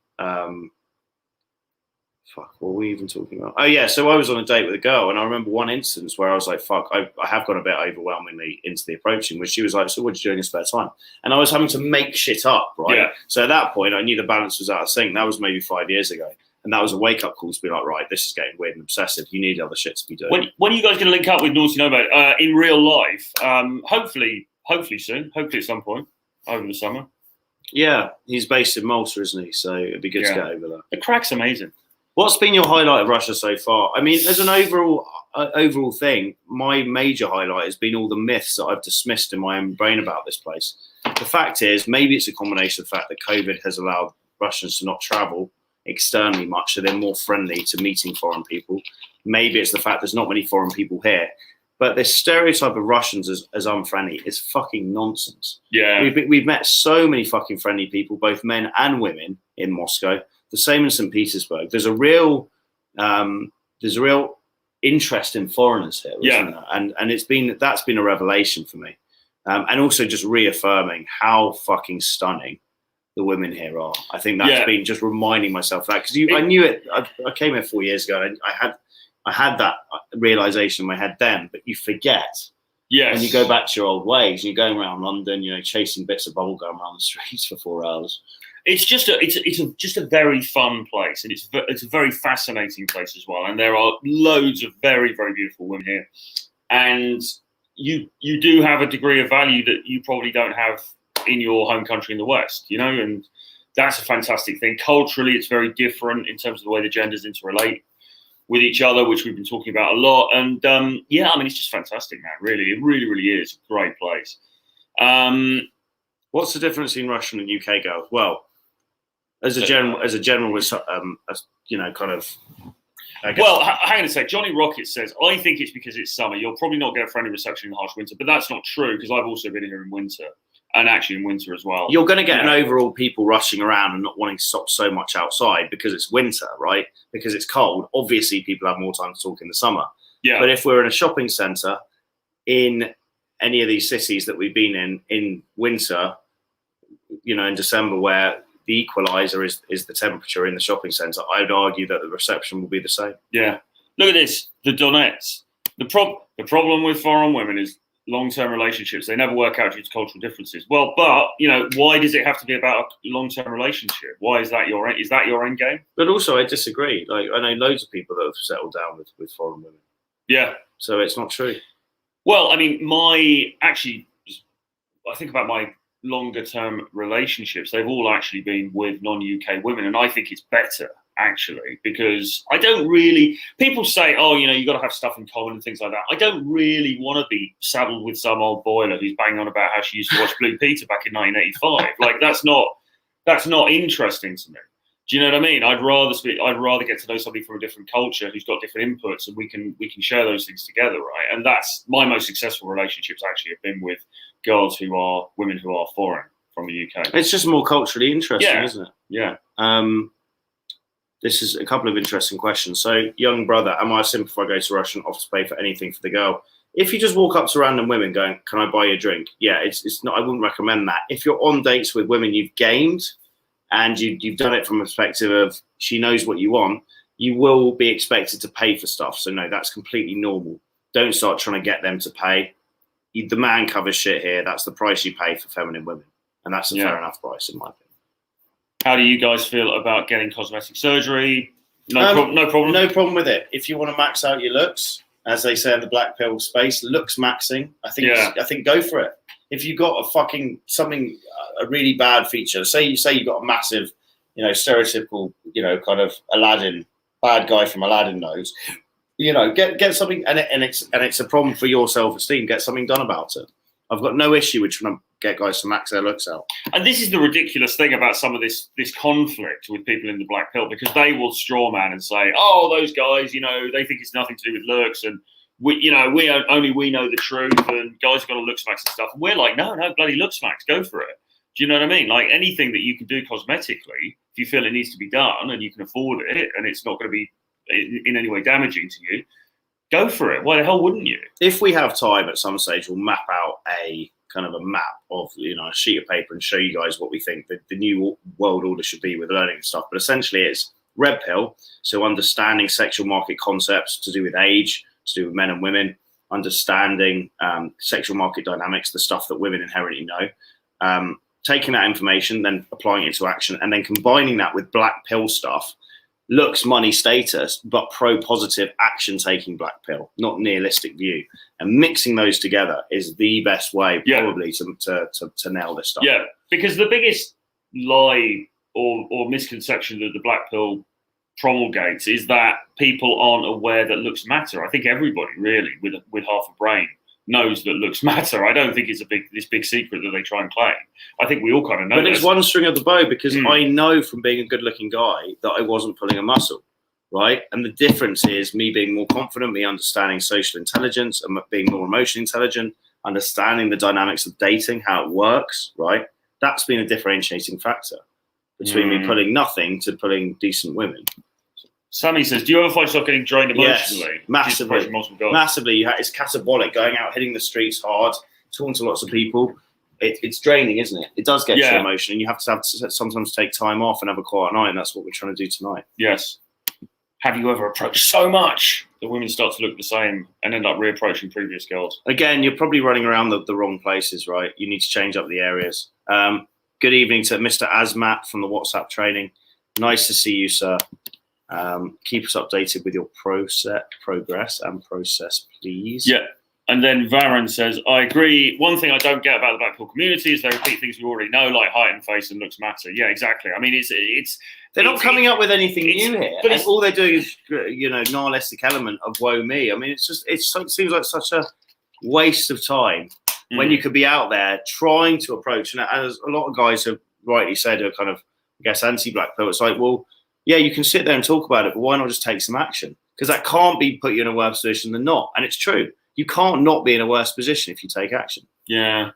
fuck, what were we even talking about? Oh yeah, so I was on a date with a girl, and I remember one instance where I was like, fuck, I have gone a bit overwhelmingly into the approaching, where she was like, so what do you do in your spare time? And I was having to make shit up, right? Yeah. So at that point, I knew the balance was out of sync. That was maybe 5 years ago. And that was a wake-up call to be like, right, this is getting weird and obsessive. You need other shit to be doing. When are you guys going to link up with Naughty Nomad in real life? Hopefully soon. Hopefully at some point over the summer. Yeah, he's based in Malta, isn't he? So it'd be good to get over there. The crack's amazing. What's been your highlight of Russia so far? I mean, as an overall thing, my major highlight has been all the myths that I've dismissed in my own brain about this place. The fact is, maybe it's a combination of the fact that COVID has allowed Russians to not travel externally much, so they're more friendly to meeting foreign people. Maybe it's the fact there's not many foreign people here. But this stereotype of Russians as unfriendly is fucking nonsense. Yeah, we've met so many fucking friendly people, both men and women, in Moscow. The same in St. Petersburg. There's a real interest in foreigners here, isn't there? And that's been a revelation for me, and also just reaffirming how fucking stunning the women here are. I think that's been just reminding myself that, because I knew it. I came here 4 years ago, and I had that realization in my head then, but you forget. Yes. And you go back to your old ways, and you're going around London, chasing bits of bubblegum around the streets for 4 hours. It's just a very fun place, and it's a very fascinating place as well. And there are loads of very, very beautiful women here, and you do have a degree of value that you probably don't have in your home country in the West, and that's a fantastic thing. Culturally, it's very different in terms of the way the genders interrelate with each other, which we've been talking about a lot. And it's just fantastic, man. Really, it really, really is a great place. What's the difference in Russian and UK girls? Well, as a general, with kind of. Well, hang on a sec. Johnny Rocket says, I think it's because it's summer. You'll probably not get a friendly reception in the harsh winter, but that's not true, because I've also been here in winter, and actually in winter as well. You're going to get an overall people rushing around and not wanting to stop so much outside because it's winter, right? Because it's cold. Obviously, people have more time to talk in the summer. Yeah. But if we're in a shopping centre in any of these cities that we've been in winter, in December, where the equalizer is the temperature in the shopping centre, I would argue that the reception will be the same. Yeah. Look at this. The Donets. The problem with foreign women is long-term relationships. They never work out due to cultural differences. Well, but why does it have to be about a long-term relationship? Why is that your end game? But also, I disagree. Like, I know loads of people that have settled down with foreign women. Yeah. So it's not true. Well, I mean, I think about my longer-term relationships. They've all actually been with non-UK women, and I think it's better, actually, because I don't really. People say, "Oh, you got to have stuff in common and things like that." I don't really want to be saddled with some old boiler who's banging on about how she used to watch Blue Peter back in 1985. Like, that's not interesting to me. Do you know what I mean? I'd rather get to know somebody from a different culture who's got different inputs, and we can share those things together, right? And that's my most successful relationships actually have been with women who are foreign from the UK. It's just more culturally interesting, isn't it? Yeah. This is a couple of interesting questions. So, young brother, am I a simp if I go to Russia and offer to pay for anything for the girl? If you just walk up to random women going, "Can I buy you a drink?" Yeah, it's not. I wouldn't recommend that. If you're on dates with women you've gamed and you've done it from a perspective of she knows what you want, you will be expected to pay for stuff. So no, that's completely normal. Don't start trying to get them to pay. The man covers shit here. That's the price you pay for feminine women, and that's a fair enough price in my opinion. How do you guys feel about getting cosmetic surgery? No problem. No problem with it. If you want to max out your looks, as they say in the black pill space, looks maxing. I think go for it. If you got a really bad feature, say you got a massive, stereotypical, kind of Aladdin bad guy from Aladdin nose, get something, and it's a problem for your self-esteem. Get something done about it. I've got no issue with trying to get guys to max their looks out. And this is the ridiculous thing about some of this conflict with people in the black pill, because they will straw man and say, "Oh, those guys, they think it's nothing to do with looks, and we know the truth, and guys have got to look smacks and stuff." And we're like, no, bloody look smacks, go for it. Do you know what I mean? Like, anything that you can do cosmetically, if you feel it needs to be done and you can afford it, and it's not going to be in any way damaging to you, go for it. Why the hell wouldn't you? If we have time at some stage, we'll map out a kind of a map of, a sheet of paper and show you guys what we think the new world order should be with learning and stuff. But essentially it's red pill. So understanding sexual market concepts to do with age, to do with men and women, understanding sexual market dynamics, the stuff that women inherently know, taking that information, then applying it to action, and then combining that with black pill stuff. Looks, money, status, but pro-positive action-taking black pill, not nihilistic view. And mixing those together is the best way, probably, to nail this stuff. Yeah, because the biggest lie or misconception that the black pill promulgates is that people aren't aware that looks matter. I think everybody, really, with half a brain, knows that looks matter. I don't think it's this big secret that they try and claim. I think we all kind of know. But it's one string of the bow, because I know from being a good-looking guy that I wasn't pulling a muscle, right? And the difference is me being more confident, me understanding social intelligence, and being more emotionally intelligent, understanding the dynamics of dating, how it works, right? That's been a differentiating factor between me pulling nothing to pulling decent women. Sammy says, do you ever find yourself getting drained emotionally? Yes, massively. Massively. It's catabolic, going out, hitting the streets hard, talking to lots of people. It's draining, isn't it? It does get you emotional, and you have to sometimes take time off and have a quiet night, and that's what we're trying to do tonight. Yes. Have you ever approached so much that women start to look the same and end up reapproaching previous girls? Again, you're probably running around the wrong places, right? You need to change up the areas. Good evening to Mr. Asmat from the WhatsApp training. Nice to see you, sir. Keep us updated with your progress and process, please. Yeah. And then Varan says, I agree. One thing I don't get about the black pill community is they repeat things we already know, like height and face and looks matter. Yeah, exactly. I mean, they're not coming up with anything new here. But all they're doing is, nihilistic element of woe me. I mean, it seems like such a waste of time when you could be out there trying to approach. And as a lot of guys have rightly said, are kind of, I guess, anti-black pill. It's like, well, yeah, you can sit there and talk about it, but why not just take some action? Because that can't be put you in a worse position than not. And it's true. You can't not be in a worse position if you take action. Yeah.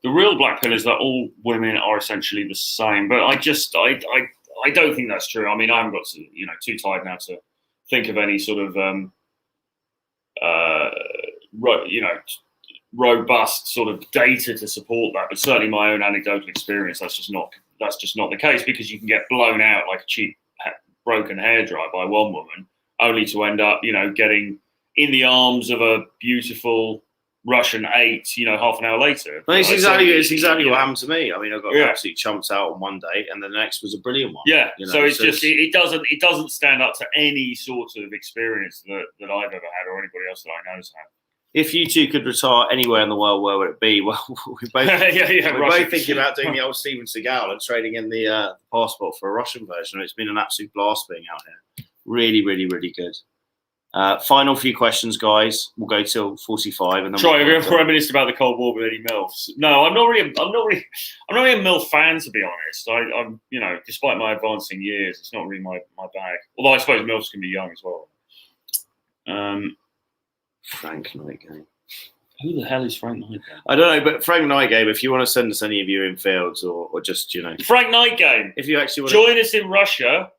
The real black pill is that all women are essentially the same. But I don't think that's true. I mean, I haven't got too tired now to think of any sort of, robust sort of data to support that. But certainly my own anecdotal experience, that's just not the case, because you can get blown out like a cheap broken hairdryer by one woman, only to end up, getting in the arms of a beautiful Russian 8, half an hour later. Well, it's exactly what happened to me. I mean, I got Yeah. absolutely chumped out on one day, and the next was a brilliant one. Yeah. You know, So it's so just it doesn't stand up to any sort of experience that I've ever had or anybody else that I know has had. If you two could retire anywhere in the world, where would it be? Well, we're both we're both thinking about doing the old Steven Seagal and trading in the passport for a Russian version. It's been an absolute blast being out here. Really, really, really good. Final few questions, guys. We'll go till 45, and then Try to reminisce about the Cold War with Eddie Mills. No, I'm not really a MILF fan, to be honest. I'm despite my advancing years, it's not really my bag. Although I suppose MILFs can be young as well. Frank Nightgame. Who the hell is Frank Nightgame? I don't know, but Frank Nightgame, if you want to send us any of your infields or just, Frank Nightgame. If you actually want join us in Russia,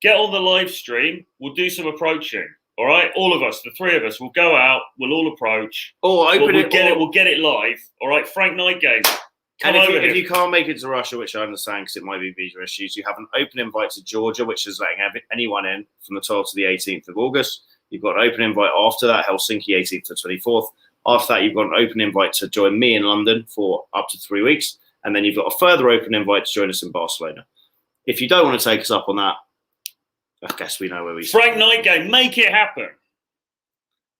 get on the live stream, we'll do some approaching. All right, all of us, the three of us, will go out, we'll all approach. Or we'll get it live. All right, Frank Nightgame. And if you can't make it to Russia, which I understand because it might be visa issues, you have an open invite to Georgia, which is letting anyone in from the 12th to the 18th of August. You've got an open invite after that, Helsinki, 18th to 24th. After that, you've got an open invite to join me in London for up to 3 weeks. And then you've got a further open invite to join us in Barcelona. If you don't want to take us up on that, I guess we know where we Frank Nightgame, make it happen.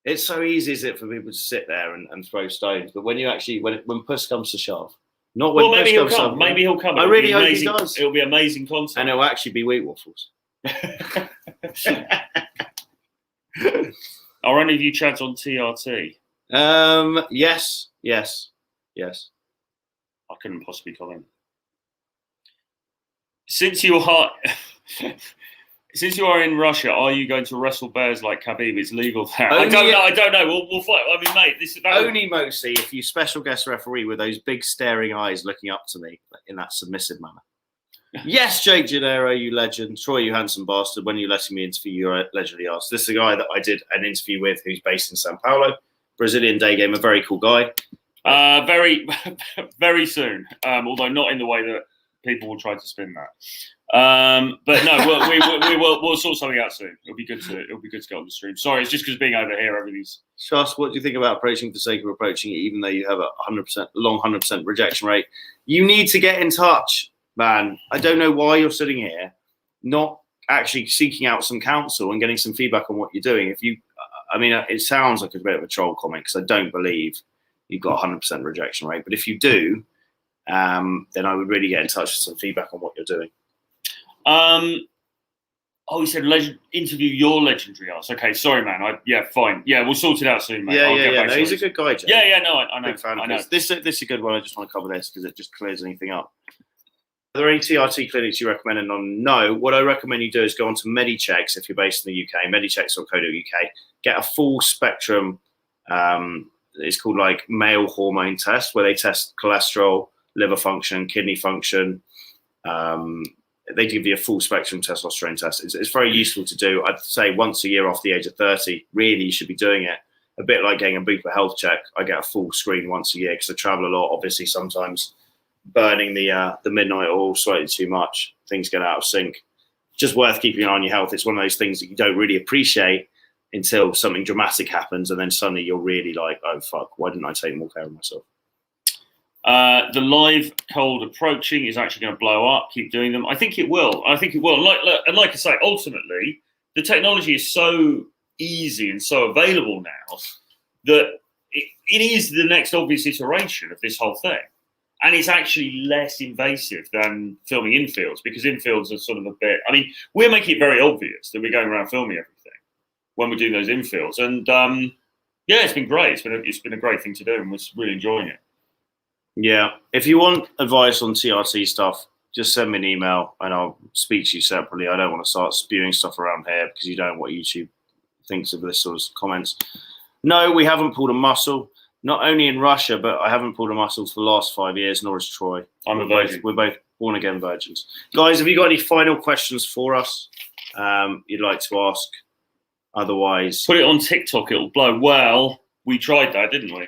It's so easy, is it, for people to sit there and throw stones? But when you actually, when push comes to shove, not when maybe push he'll comes to come. shove. Maybe he'll come. I really hope he does. It'll be amazing content. And it'll actually be wheat waffles. Are any of you chads on TRT? Yes. I couldn't possibly comment. Since you are in Russia, are you going to wrestle bears like Khabib? It's legal there. I don't know. We'll fight. I mean, mate, only mostly if you special guest referee with those big staring eyes looking up to me in that submissive manner. Yes, Jake Gennaro, you legend. Troy, you handsome bastard. When you letting me interview, you allegedly asked. This is a guy that I did an interview with who's based in Sao Paulo. Brazilian day game, a very cool guy. Very, very soon. Although not in the way that people will try to spin that. But no, we'll sort something out soon. It'll be good to get on the stream. Sorry, it's just because being over here, everything's. Trust, what do you think about approaching for the sake of approaching it, even though you have a 100% rejection rate? You need to get in touch, man. I don't know why you're sitting here, not actually seeking out some counsel and getting some feedback on what you're doing. It sounds like a bit of a troll comment because I don't believe you've got a 100% rejection rate. But if you do, then I would really get in touch with some feedback on what you're doing. He said interview your legendary ass. Okay, sorry, man. Fine. Yeah, we'll sort it out soon, mate. Yeah. No, he's a good guy, Jay. Yeah. No, I know. Big fan I of know. This is a good one. I just want to cover this because it just clears anything up. Are there any TRT clinics you recommend? No. What I recommend you do is go on to Medichecks if you're based in the UK. Medichecks.co.uk. Get a full spectrum. It's called like male hormone test where they test cholesterol, liver function, kidney function. They give you a full spectrum testosterone test. It's very useful to do. I'd say once a year after the age of 30, really you should be doing it. A bit like getting a Bupa health check. I get a full screen once a year because I travel a lot. Obviously, sometimes burning the midnight oil slightly too much, things get out of sync. Just worth keeping an eye on your health. It's one of those things that you don't really appreciate until something dramatic happens, and then suddenly you're really like, oh fuck, why didn't I take more care of myself? The live cold approaching is actually going to blow up. Keep doing them. I think it will. Like I say, ultimately, the technology is so easy and so available now that it is the next obvious iteration of this whole thing. And it's actually less invasive than filming infields because infields are sort of a bit. I mean, we're making it very obvious that we're going around filming everything when we're doing those infields. And it's been great. It's been a great thing to do, and we're really enjoying it. Yeah. If you want advice on TRT stuff, just send me an email and I'll speak to you separately. I don't want to start spewing stuff around here because you don't know what YouTube thinks of this sort of comments. No, we haven't pulled a muscle. Not only in Russia, but I haven't pulled a muscle for the last 5 years, nor has Troy. I'm a virgin. We're both born-again virgins. Guys, have you got any final questions for us you'd like to ask? Otherwise... Put it on TikTok, it'll blow. Well, we tried that, didn't we?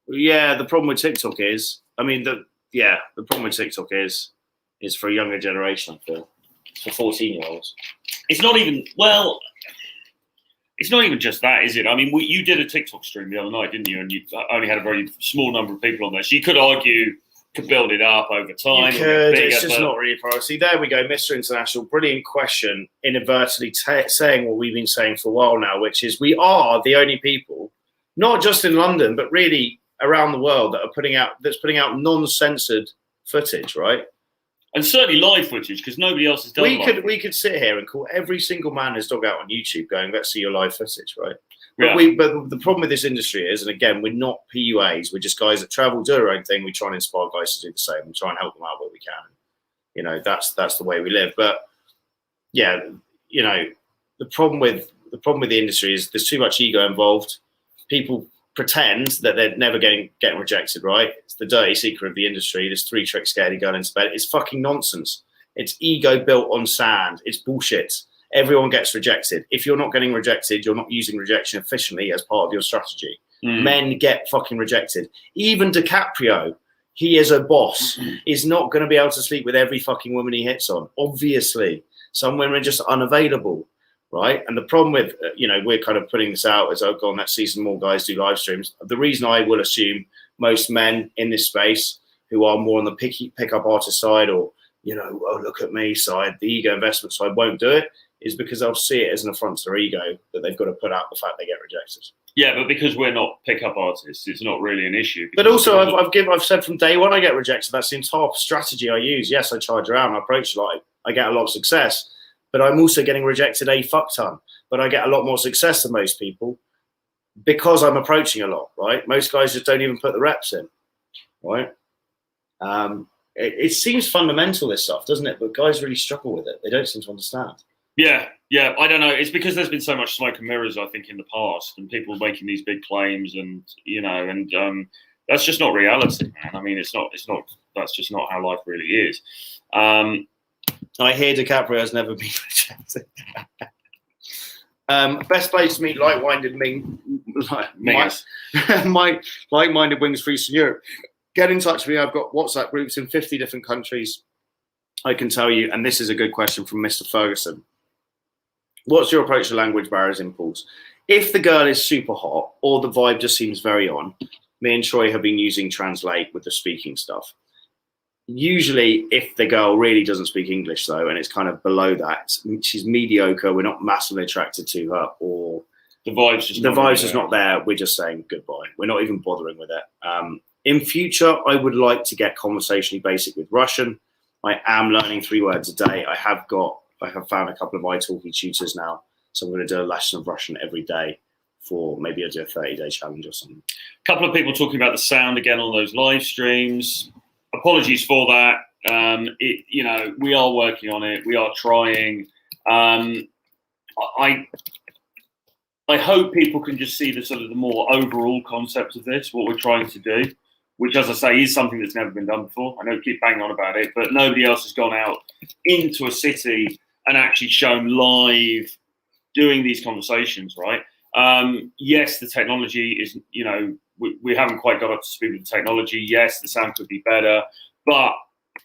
Yeah, the problem with TikTok is... the problem with TikTok is for a younger generation, I feel. It's for 14-year-olds. It's not even... Well... it's not even just that, is it? I mean, you did a TikTok stream the other night, didn't you? And you only had a very small number of people on there. So you could argue, could build it up over time. You could. It's just not really a priority. There we go, Mr. International. Brilliant question. Inadvertently saying what we've been saying for a while now, which is we are the only people, not just in London, but really around the world, that are putting out non-censored footage, right? And certainly live footage, because nobody else has done it. We could sit here and call every single man his dog out on YouTube going, let's see your live footage, right? Yeah. But the problem with this industry is, and again, we're not PUAs, we're just guys that travel, do our own thing. We try and inspire guys to do the same. We try and help them out where we can. You know, that's the way we live. But yeah, you know, the problem with the industry is there's too much ego involved. People pretend that they're never getting rejected, right? It's the dirty secret of the industry. There's 3 tricks scared going into bed. It's fucking nonsense. It's ego built on sand. It's bullshit. Everyone gets rejected. If you're not getting rejected, you're not using rejection efficiently as part of your strategy. Men get fucking rejected. Even DiCaprio, he is a boss, is not going to be able to sleep with every fucking woman he hits on. Obviously, some women are just unavailable. Right. And the problem with, you know, we're kind of putting this out as, oh, go on, let's see some more guys do live streams. The reason I will assume most men in this space who are more on the pickup artist side, or, you know, oh, look at me side, the ego investment side, won't do it, is because they'll see it as an affront to their ego that they've got to put out the fact they get rejected. Yeah, but because we're not pickup artists, it's not really an issue. But also, I've said from day one I get rejected. That's the entire strategy I use. Yes, I charge around, I approach like I get a lot of success. But I'm also getting rejected a fuck ton. But I get a lot more success than most people because I'm approaching a lot, right? Most guys just don't even put the reps in, right? It seems fundamental, this stuff, doesn't it? But guys really struggle with it. They don't seem to understand. Yeah, I don't know. It's because there's been so much smoke and mirrors, I think, in the past, and people making these big claims, and you know, and that's just not reality, man. I mean, it's not. That's just not how life really is. I hear DiCaprio has never been rejected. Best place to meet like-minded like-minded wings for Eastern Europe. Get in touch with me. I've got WhatsApp groups in 50 different countries. I can tell you, and this is a good question from Mr. Ferguson. What's your approach to language barriers in pools? If the girl is super hot or the vibe just seems very on, me and Troy have been using Translate with the speaking stuff. Usually, if the girl really doesn't speak English, though, and it's kind of below that, she's mediocre, we're not massively attracted to her, or the vibe's just not there, we're just saying goodbye. We're not even bothering with it. In future, I would like to get conversationally basic with Russian. I am learning 3 words a day. I have found a couple of italki tutors now, so I'm going to do a lesson of Russian every day for maybe I'll do a 30-day challenge or something. A couple of people talking about the sound again on those live streams. Apologies for that. You know, we are working on it. We are trying. I hope people can just see the sort of the more overall concept of this, what we're trying to do, which, as I say, is something that's never been done before. I know we keep banging on about it, but nobody else has gone out into a city and actually shown live doing these conversations, right? Yes, the technology is, you know, we haven't quite got up to speed with the technology. Yes, the sound could be better, but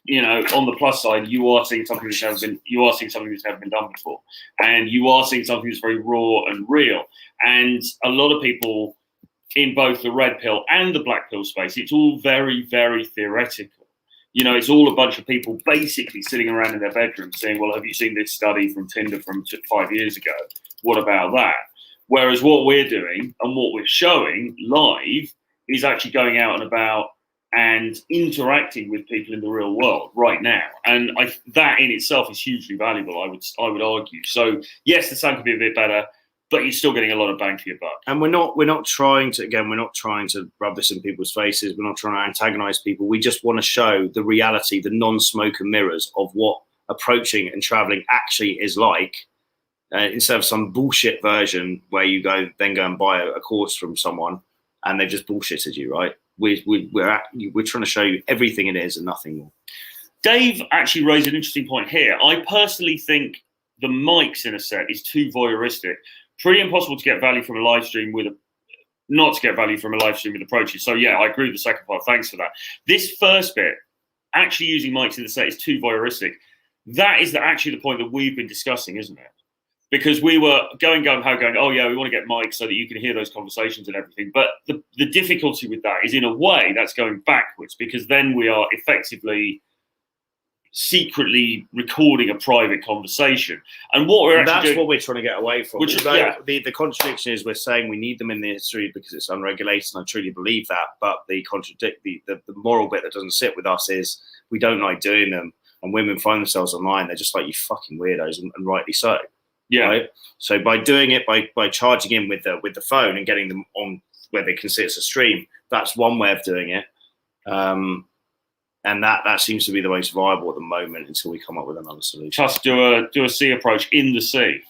you know, on the plus side, you are seeing something that's never been done before, and you are seeing something that's very raw and real. And a lot of people in both the red pill and the black pill space, it's all very, very theoretical. You know, it's all a bunch of people basically sitting around in their bedroom saying, "Well, have you seen this study from Tinder from 5 years ago? What about that?" Whereas what we're doing and what we're showing live is actually going out and about and interacting with people in the real world right now. And that in itself is hugely valuable, I would argue. So yes, the sound could be a bit better, but you're still getting a lot of bang for your buck. And we're not trying to rub this in people's faces. We're not trying to antagonize people. We just want to show the reality, the non-smoke and mirrors of what approaching and traveling actually is like. Instead of some bullshit version where you go and buy a course from someone and they've just bullshitted you, right? We're trying to show you everything it is and nothing more. Dave actually raised an interesting point here. I personally think the mics in a set is too voyeuristic. Pretty impossible to get value from a live stream not to get value from a live stream with approaches. So yeah, I agree with the second part. Thanks for that. This first bit, actually using mics in the set is too voyeuristic. That is actually the point that we've been discussing, isn't it? because we were going, oh yeah, we want to get mics so that you can hear those conversations and everything. But the difficulty with that is, in a way, that's going backwards, because then we are effectively secretly recording a private conversation. And what we're actually doing, what we're trying to get away from. Which is, yeah. The contradiction is we're saying we need them in the history because it's unregulated, and I truly believe that. But the moral bit that doesn't sit with us is we don't like doing them, and women find themselves online. They're just like, you fucking weirdos, and rightly so. Yeah. Right? So by doing it, by charging in with the phone and getting them on where they can see it's a stream, that's one way of doing it. And that seems to be the most viable at the moment until we come up with another solution. Plus, do a sea approach in the sea.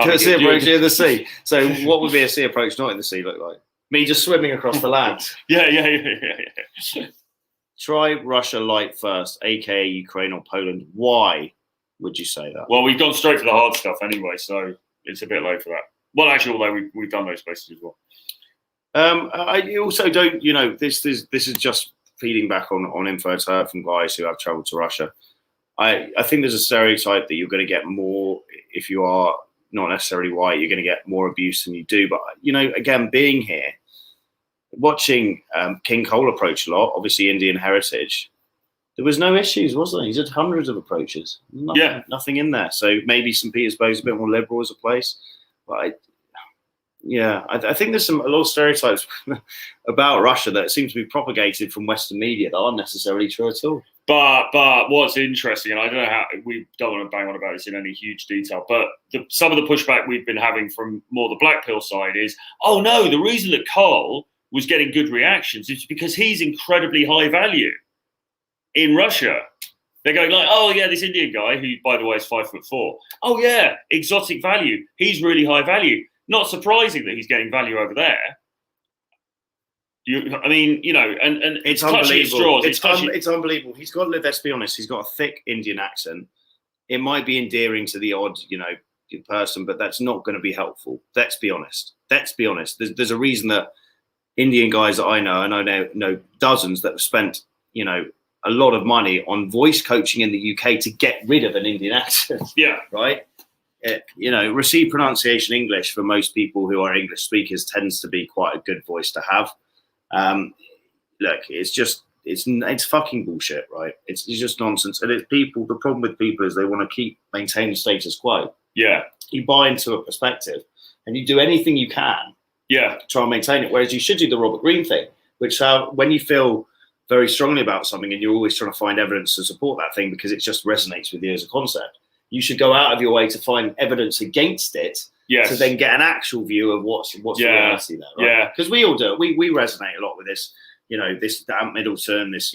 Do a sea approach in the sea. So what would be a sea approach not in the sea look like? Me just swimming across the land. Yeah. Try Russia light first, aka Ukraine or Poland. Why would you say that? Well, we've gone straight for the hard stuff anyway, so it's a bit late for that. Well, actually, although we've done those places as well. I also don't, this is just feeding back on info I've heard from guys who have travelled to Russia. I think there's a stereotype that you're going to get more if you are not necessarily white. You're going to get more abuse than you do. But again, being here, watching King Cole approach a lot, obviously Indian heritage. There was no issues, was there? He's had hundreds of approaches. Nothing in there. So maybe St. Petersburg's a bit more liberal as a place. But I think there's a lot of stereotypes about Russia that seem to be propagated from Western media that aren't necessarily true at all. But what's interesting, and I don't know how, we don't want to bang on about this in any huge detail, but some of the pushback we've been having from more the black pill side is, oh no, the reason that Cole was getting good reactions is because he's incredibly high value in Russia. They're going like, oh yeah, this Indian guy, who by the way is 5'4". Oh yeah, exotic value. He's really high value. Not surprising that he's getting value over there. And it's unbelievable. It's unbelievable. He's got, let's be honest, he's got a thick Indian accent. It might be endearing to the odd, person, but that's not going to be helpful. Let's be honest. There's a reason that Indian guys that I know, and I know dozens that have spent, a lot of money on voice coaching in the UK to get rid of an Indian accent. Yeah. Right. Received pronunciation English for most people who are English speakers tends to be quite a good voice to have. Look, it's fucking bullshit, right? It's just nonsense. And the problem with people is they want to maintain the status quo. Yeah. You buy into a perspective and you do anything you can to try and maintain it. Whereas you should do the Robert Greene thing, which when you feel very strongly about something and you're always trying to find evidence to support that thing because it just resonates with you as a concept, you should go out of your way to find evidence against it to then get an actual view of what's the reality there, right? Yeah. Because we all do it. We resonate a lot with this, this Ant Middleton, this,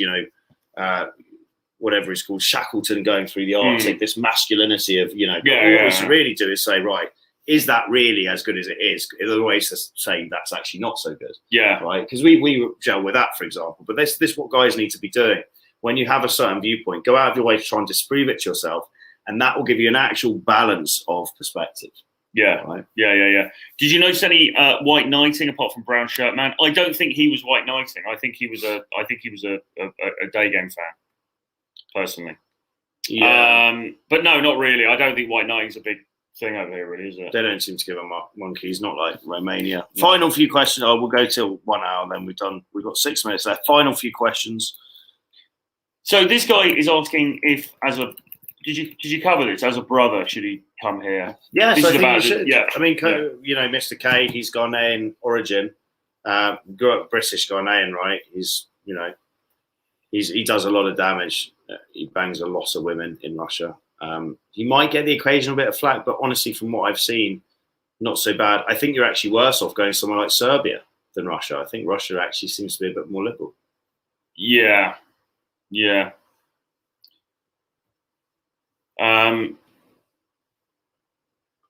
whatever it's called, Shackleton going through the Arctic, this masculinity of, what we should really do is say, right, is that really as good as it is? Other ways to say that's actually not so good. Yeah. Right. Because we gel with that, for example. But this is what guys need to be doing. When you have a certain viewpoint, go out of your way to try and disprove it to yourself. And that will give you an actual balance of perspective. Yeah. Right? Yeah. Did you notice any white knighting apart from brown shirt man? I don't think he was white knighting. I think he was a day game fan, personally. Yeah. But no, not really. I don't think white knighting's a big thing over here, really, is it? They don't seem to give a monkeys, not like Romania. No. Final few questions. We'll go till 1 hour, then we've got 6 minutes left. Final few questions. So this guy is asking if, did you cover this? As a brother, should he come here? Yes, I think he should. Yeah. I mean, Mr. K, he's Ghanaian origin. Grew up British Ghanaian, right? He does a lot of damage. He bangs a lot of women in Russia. He might get the occasional bit of flack, but honestly, from what I've seen, not so bad. I think you're actually worse off going somewhere like Serbia than Russia. I think Russia actually seems to be a bit more liberal. Yeah.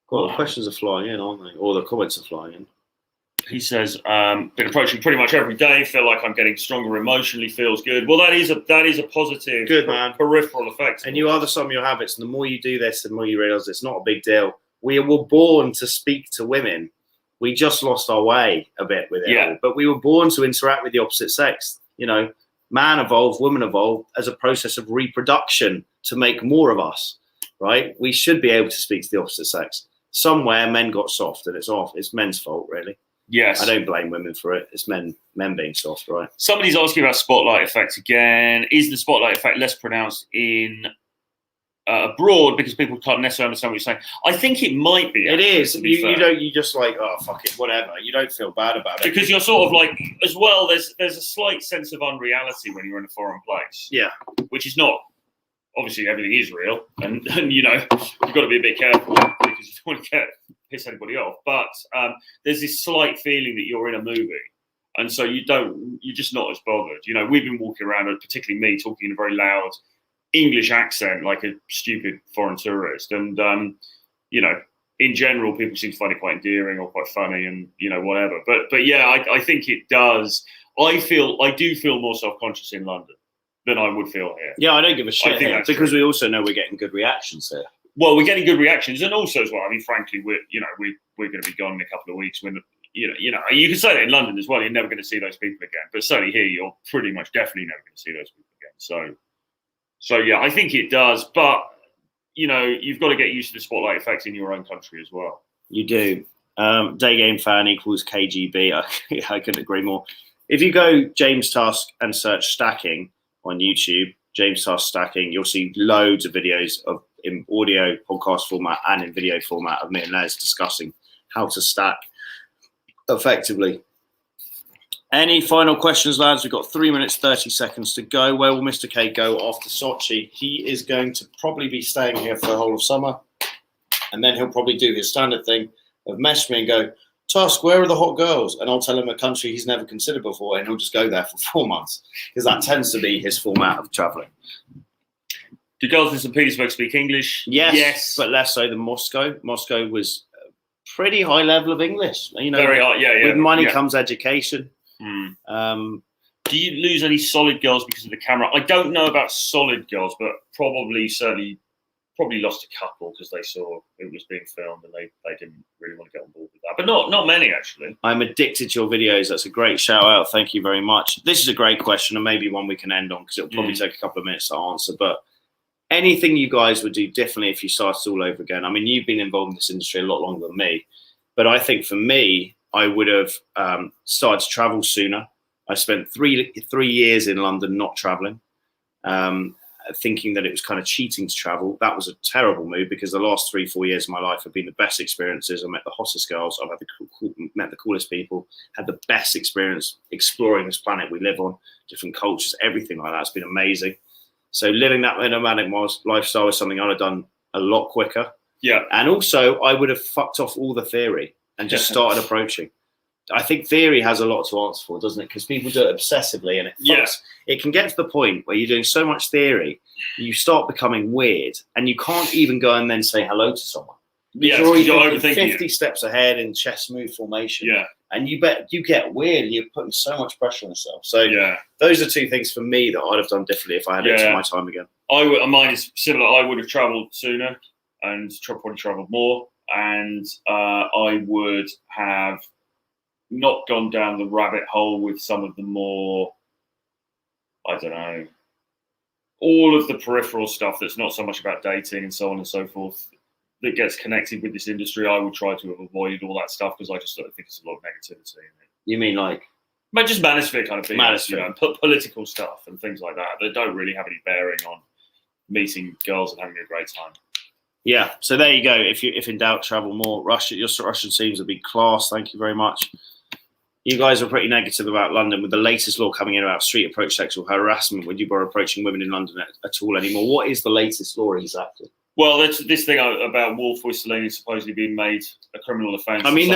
Well, the questions are flying in, aren't they? Or the comments are flying in. He says, been approaching pretty much every day, feel like I'm getting stronger emotionally, feels good. Well, that is a positive, good man, peripheral effect. And you are the sum of your habits. And the more you do this, the more you realise it's not a big deal. We were born to speak to women. We just lost our way a bit with it. All. But we were born to interact with the opposite sex. Man evolved, woman evolved as a process of reproduction to make more of us, right? We should be able to speak to the opposite sex. somewhere men got soft, and it's off. It's men's fault, really. Yes. I don't blame women for it. It's men being soft, right? Somebody's asking about spotlight effect again. Is the spotlight effect less pronounced in abroad because people can't necessarily understand what you're saying? I think it might be. It is. You just like, oh, fuck it, whatever. You don't feel bad about it. Because you're sort of like, as well, there's a slight sense of unreality when you're in a foreign place. Yeah. Which is not, obviously everything is real. And you know, you've got to be a bit careful because you don't want to piss anybody off. But there's this slight feeling that you're in a movie. And so you're just not as bothered. You know, we've been walking around, particularly me, talking in a very loud English accent like a stupid foreign tourist, and you know, in general people seem to find it quite endearing or quite funny, and you know, whatever, but yeah, I think it does. I do feel more self-conscious in London than I would feel here. Yeah, I don't give a shit here, because true. we also know we're getting good reactions here. Well, we're getting good reactions, and also as well, I mean, frankly, we're going to be gone in a couple of weeks when you know you can say that in London as well, you're never going to see those people again, but certainly here you're pretty much definitely never going to see those people again. So yeah, I think it does, but you know, you've got to get used to the spotlight effects in your own country as well. You do. Day game fan equals KGB. I couldn't agree more. If you go James Tusk and search stacking on YouTube, James Tusk stacking, you'll see loads of videos of in audio podcast format and in video format of me and Les discussing how to stack effectively. Any final questions, lads? We've got 3 minutes, 30 seconds to go. Where will Mr. K go after Sochi? He is going to probably be staying here for the whole of summer. And then he'll probably do his standard thing of message me and go, Tusk, where are the hot girls? And I'll tell him a country he's never considered before, and he'll just go there for 4 months, because that tends to be his format of traveling. Do girls in St. Petersburg speak English? Yes, but less so than Moscow. Moscow was a pretty high level of English. You know, very high, yeah. With money comes education. Do you lose any solid girls because of the camera? I don't know about solid girls, but probably lost a couple because they saw it was being filmed and they didn't really want to get on board with that. But not many, actually. I'm addicted to your videos. That's a great shout out. Thank you very much. This is a great question, and maybe one we can end on because it'll probably take a couple of minutes to answer. But anything you guys would do differently if you started all over again? I mean, you've been involved in this industry a lot longer than me, but I think for me, I would have started to travel sooner. I spent three years in London not traveling, thinking that it was kind of cheating to travel. That was a terrible move, because the last 3-4 years of my life have been the best experiences. I met the hottest girls. I've met the coolest people, had the best experience exploring this planet we live on, different cultures, everything like that. It's been amazing. So living that nomadic lifestyle was something I'd have done a lot quicker. Yeah. And also I would have fucked off all the theory and just started approaching. I think theory has a lot to answer for, doesn't it? Because people do it obsessively, and it can get to the point where you're doing so much theory, you start becoming weird, and you can't even go and then say hello to someone. Yeah, you're already 50 steps ahead in chess move formation. Yeah, and you get weird. You're putting so much pressure on yourself. So those are two things for me that I'd have done differently if I had it to my time again. Mine is similar. I would have travelled sooner and probably travelled more, and I would have not gone down the rabbit hole with some of the more, I don't know, all of the peripheral stuff that's not so much about dating and so on and so forth that gets connected with this industry. I would try to have avoided all that stuff because I just don't think it's a lot of negativity in it. You mean like? Just manosphere kind of thing. Manosphere. You know, political stuff and things like that don't really have any bearing on meeting girls and having a great time. Yeah, so there you go. If in doubt, travel more. Your Russian seems a big class. Thank you very much. You guys are pretty negative about London with the latest law coming in about street approach sexual harassment. Would you bother approaching women in London at all anymore? What is the latest law exactly? Well, that's this thing about wolf whistling supposedly being made a criminal offence. I mean,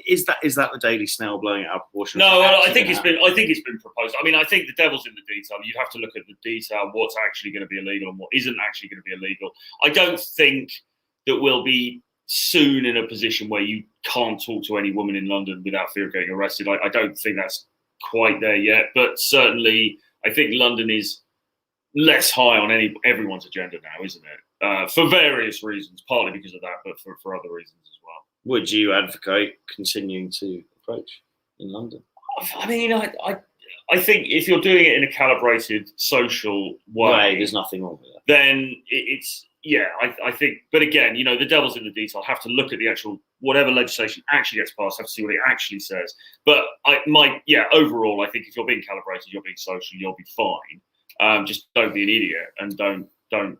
is that the Daily Snail blowing it out of proportion? No, I think it's been proposed. I mean, I think the devil's in the detail. You'd have to look at the detail, what's actually going to be illegal and what isn't actually going to be illegal. I don't think that we'll be soon in a position where you can't talk to any woman in London without fear of getting arrested. I don't think that's quite there yet, but certainly I think London is less high on everyone's agenda now, isn't it? For various reasons, partly because of that, but for other reasons as well. Would you advocate continuing to approach in London? I mean, I think if you're doing it in a calibrated social way, there's nothing wrong with that. Then it's yeah, I think, but again, you know, the devil's in the detail. Have to look at the actual, whatever legislation actually gets passed, have to see what it actually says. But overall, I think if you're being calibrated, you're being social, you'll be fine. Just don't be an idiot and don't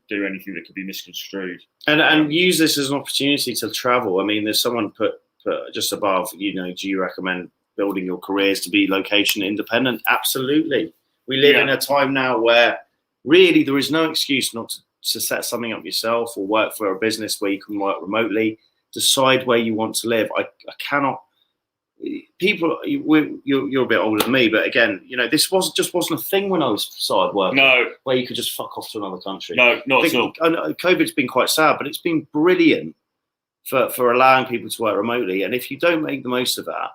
do anything that could be misconstrued. And use this as an opportunity to travel. I mean, there's someone put just above, you know, do you recommend building your careers to be location independent? Absolutely. We live in a time now where really there is no excuse not to set something up yourself or work for a business where you can work remotely. Decide where you want to live. I cannot. People, you're a bit older than me, but again, you know, this wasn't a thing when I started working. No, where you could just fuck off to another country. No, not at all. I know COVID's been quite sad, but it's been brilliant for allowing people to work remotely. And if you don't make the most of that,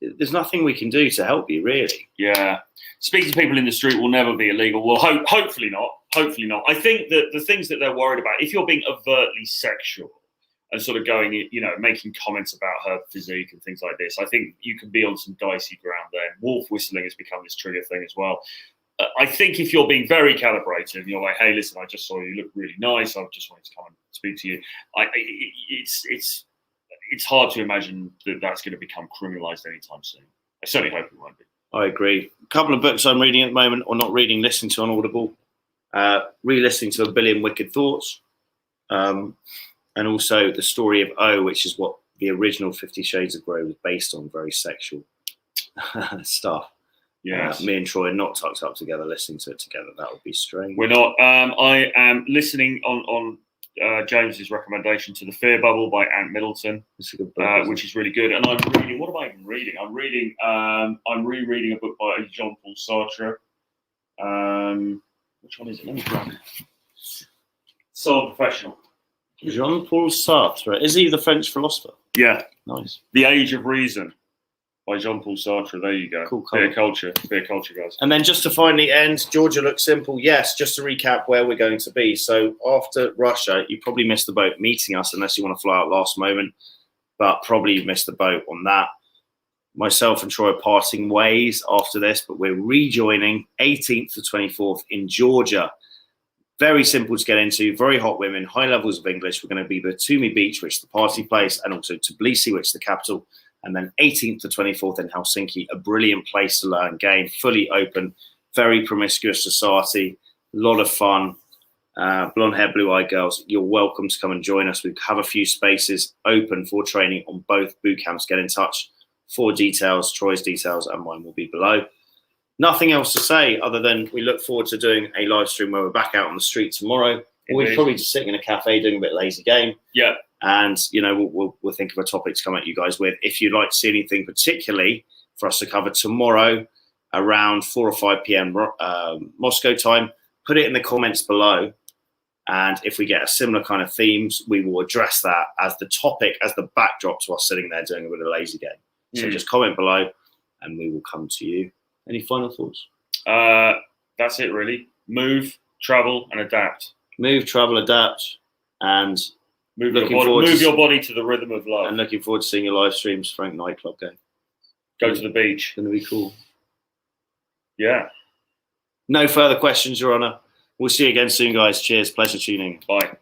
there's nothing we can do to help you, really. Yeah, speaking to people in the street will never be illegal. Well, hopefully not. Hopefully not. I think that the things that they're worried about, if you're being overtly sexual and sort of going, you know, making comments about her physique and things like this, I think you can be on some dicey ground there. Wolf whistling has become this trigger thing as well. I think if you're being very calibrated and you're like, hey, listen, I just saw you look really nice, I just wanted to come and speak to you. It's hard to imagine that that's going to become criminalized anytime soon. I certainly hope it won't be. I agree. A couple of books I'm reading at the moment, or not reading, listening to on Audible. Re-listening to A Billion Wicked Thoughts. And also The Story of O, which is what the original 50 Shades of Grey was based on, very sexual stuff. Yes. Me and Troy are not tucked up together, listening to it together. That would be strange. We're not. I am listening on James's recommendation to The Fear Bubble by Ant Middleton, which is really good. And I'm reading. What am I even reading? I'm reading. I'm rereading a book by Jean-Paul Sartre. Which one is it? Let me grab it. Soul Professional. Jean-Paul Sartre. Is he the French philosopher? Yeah. Nice. The Age of Reason by Jean-Paul Sartre. There you go. Cool. Beer culture, guys. And then just to finally end, Georgia looks simple. Yes, just to recap where we're going to be. So after Russia, you probably missed the boat meeting us unless you want to fly out last moment, but probably you've missed the boat on that. Myself and Troy are parting ways after this, but we're rejoining 18th to 24th in Georgia. Very simple to get into, very hot women, high levels of English. We're going to be Batumi Beach, which is the party place, and also Tbilisi, which is the capital. And then 18th to 24th in Helsinki, a brilliant place to learn game, fully open, very promiscuous society, a lot of fun, blonde hair, blue eyed girls. You're welcome to come and join us. We have a few spaces open for training on both boot camps. Get in touch for details. Troy's details and mine will be below. Nothing else to say other than we look forward to doing a live stream where we're back out on the street tomorrow. We're probably just sitting in a cafe doing a bit of lazy game. Yeah. And, you know, we'll think of a topic to come at you guys with. If you'd like to see anything particularly for us to cover tomorrow around 4 or 5 p.m. Moscow time, put it in the comments below. And if we get a similar kind of themes, we will address that as the topic, as the backdrop to us sitting there doing a bit of lazy game. So just comment below and we will come to you. Any final thoughts? That's it, really. Move, travel, and adapt. Move, travel, adapt, and move your body to the rhythm of life. And looking forward to seeing your live streams, Frank nightclub game. Go to the beach. It's going to be cool. Yeah. No further questions, Your Honour. We'll see you again soon, guys. Cheers. Pleasure tuning. Bye.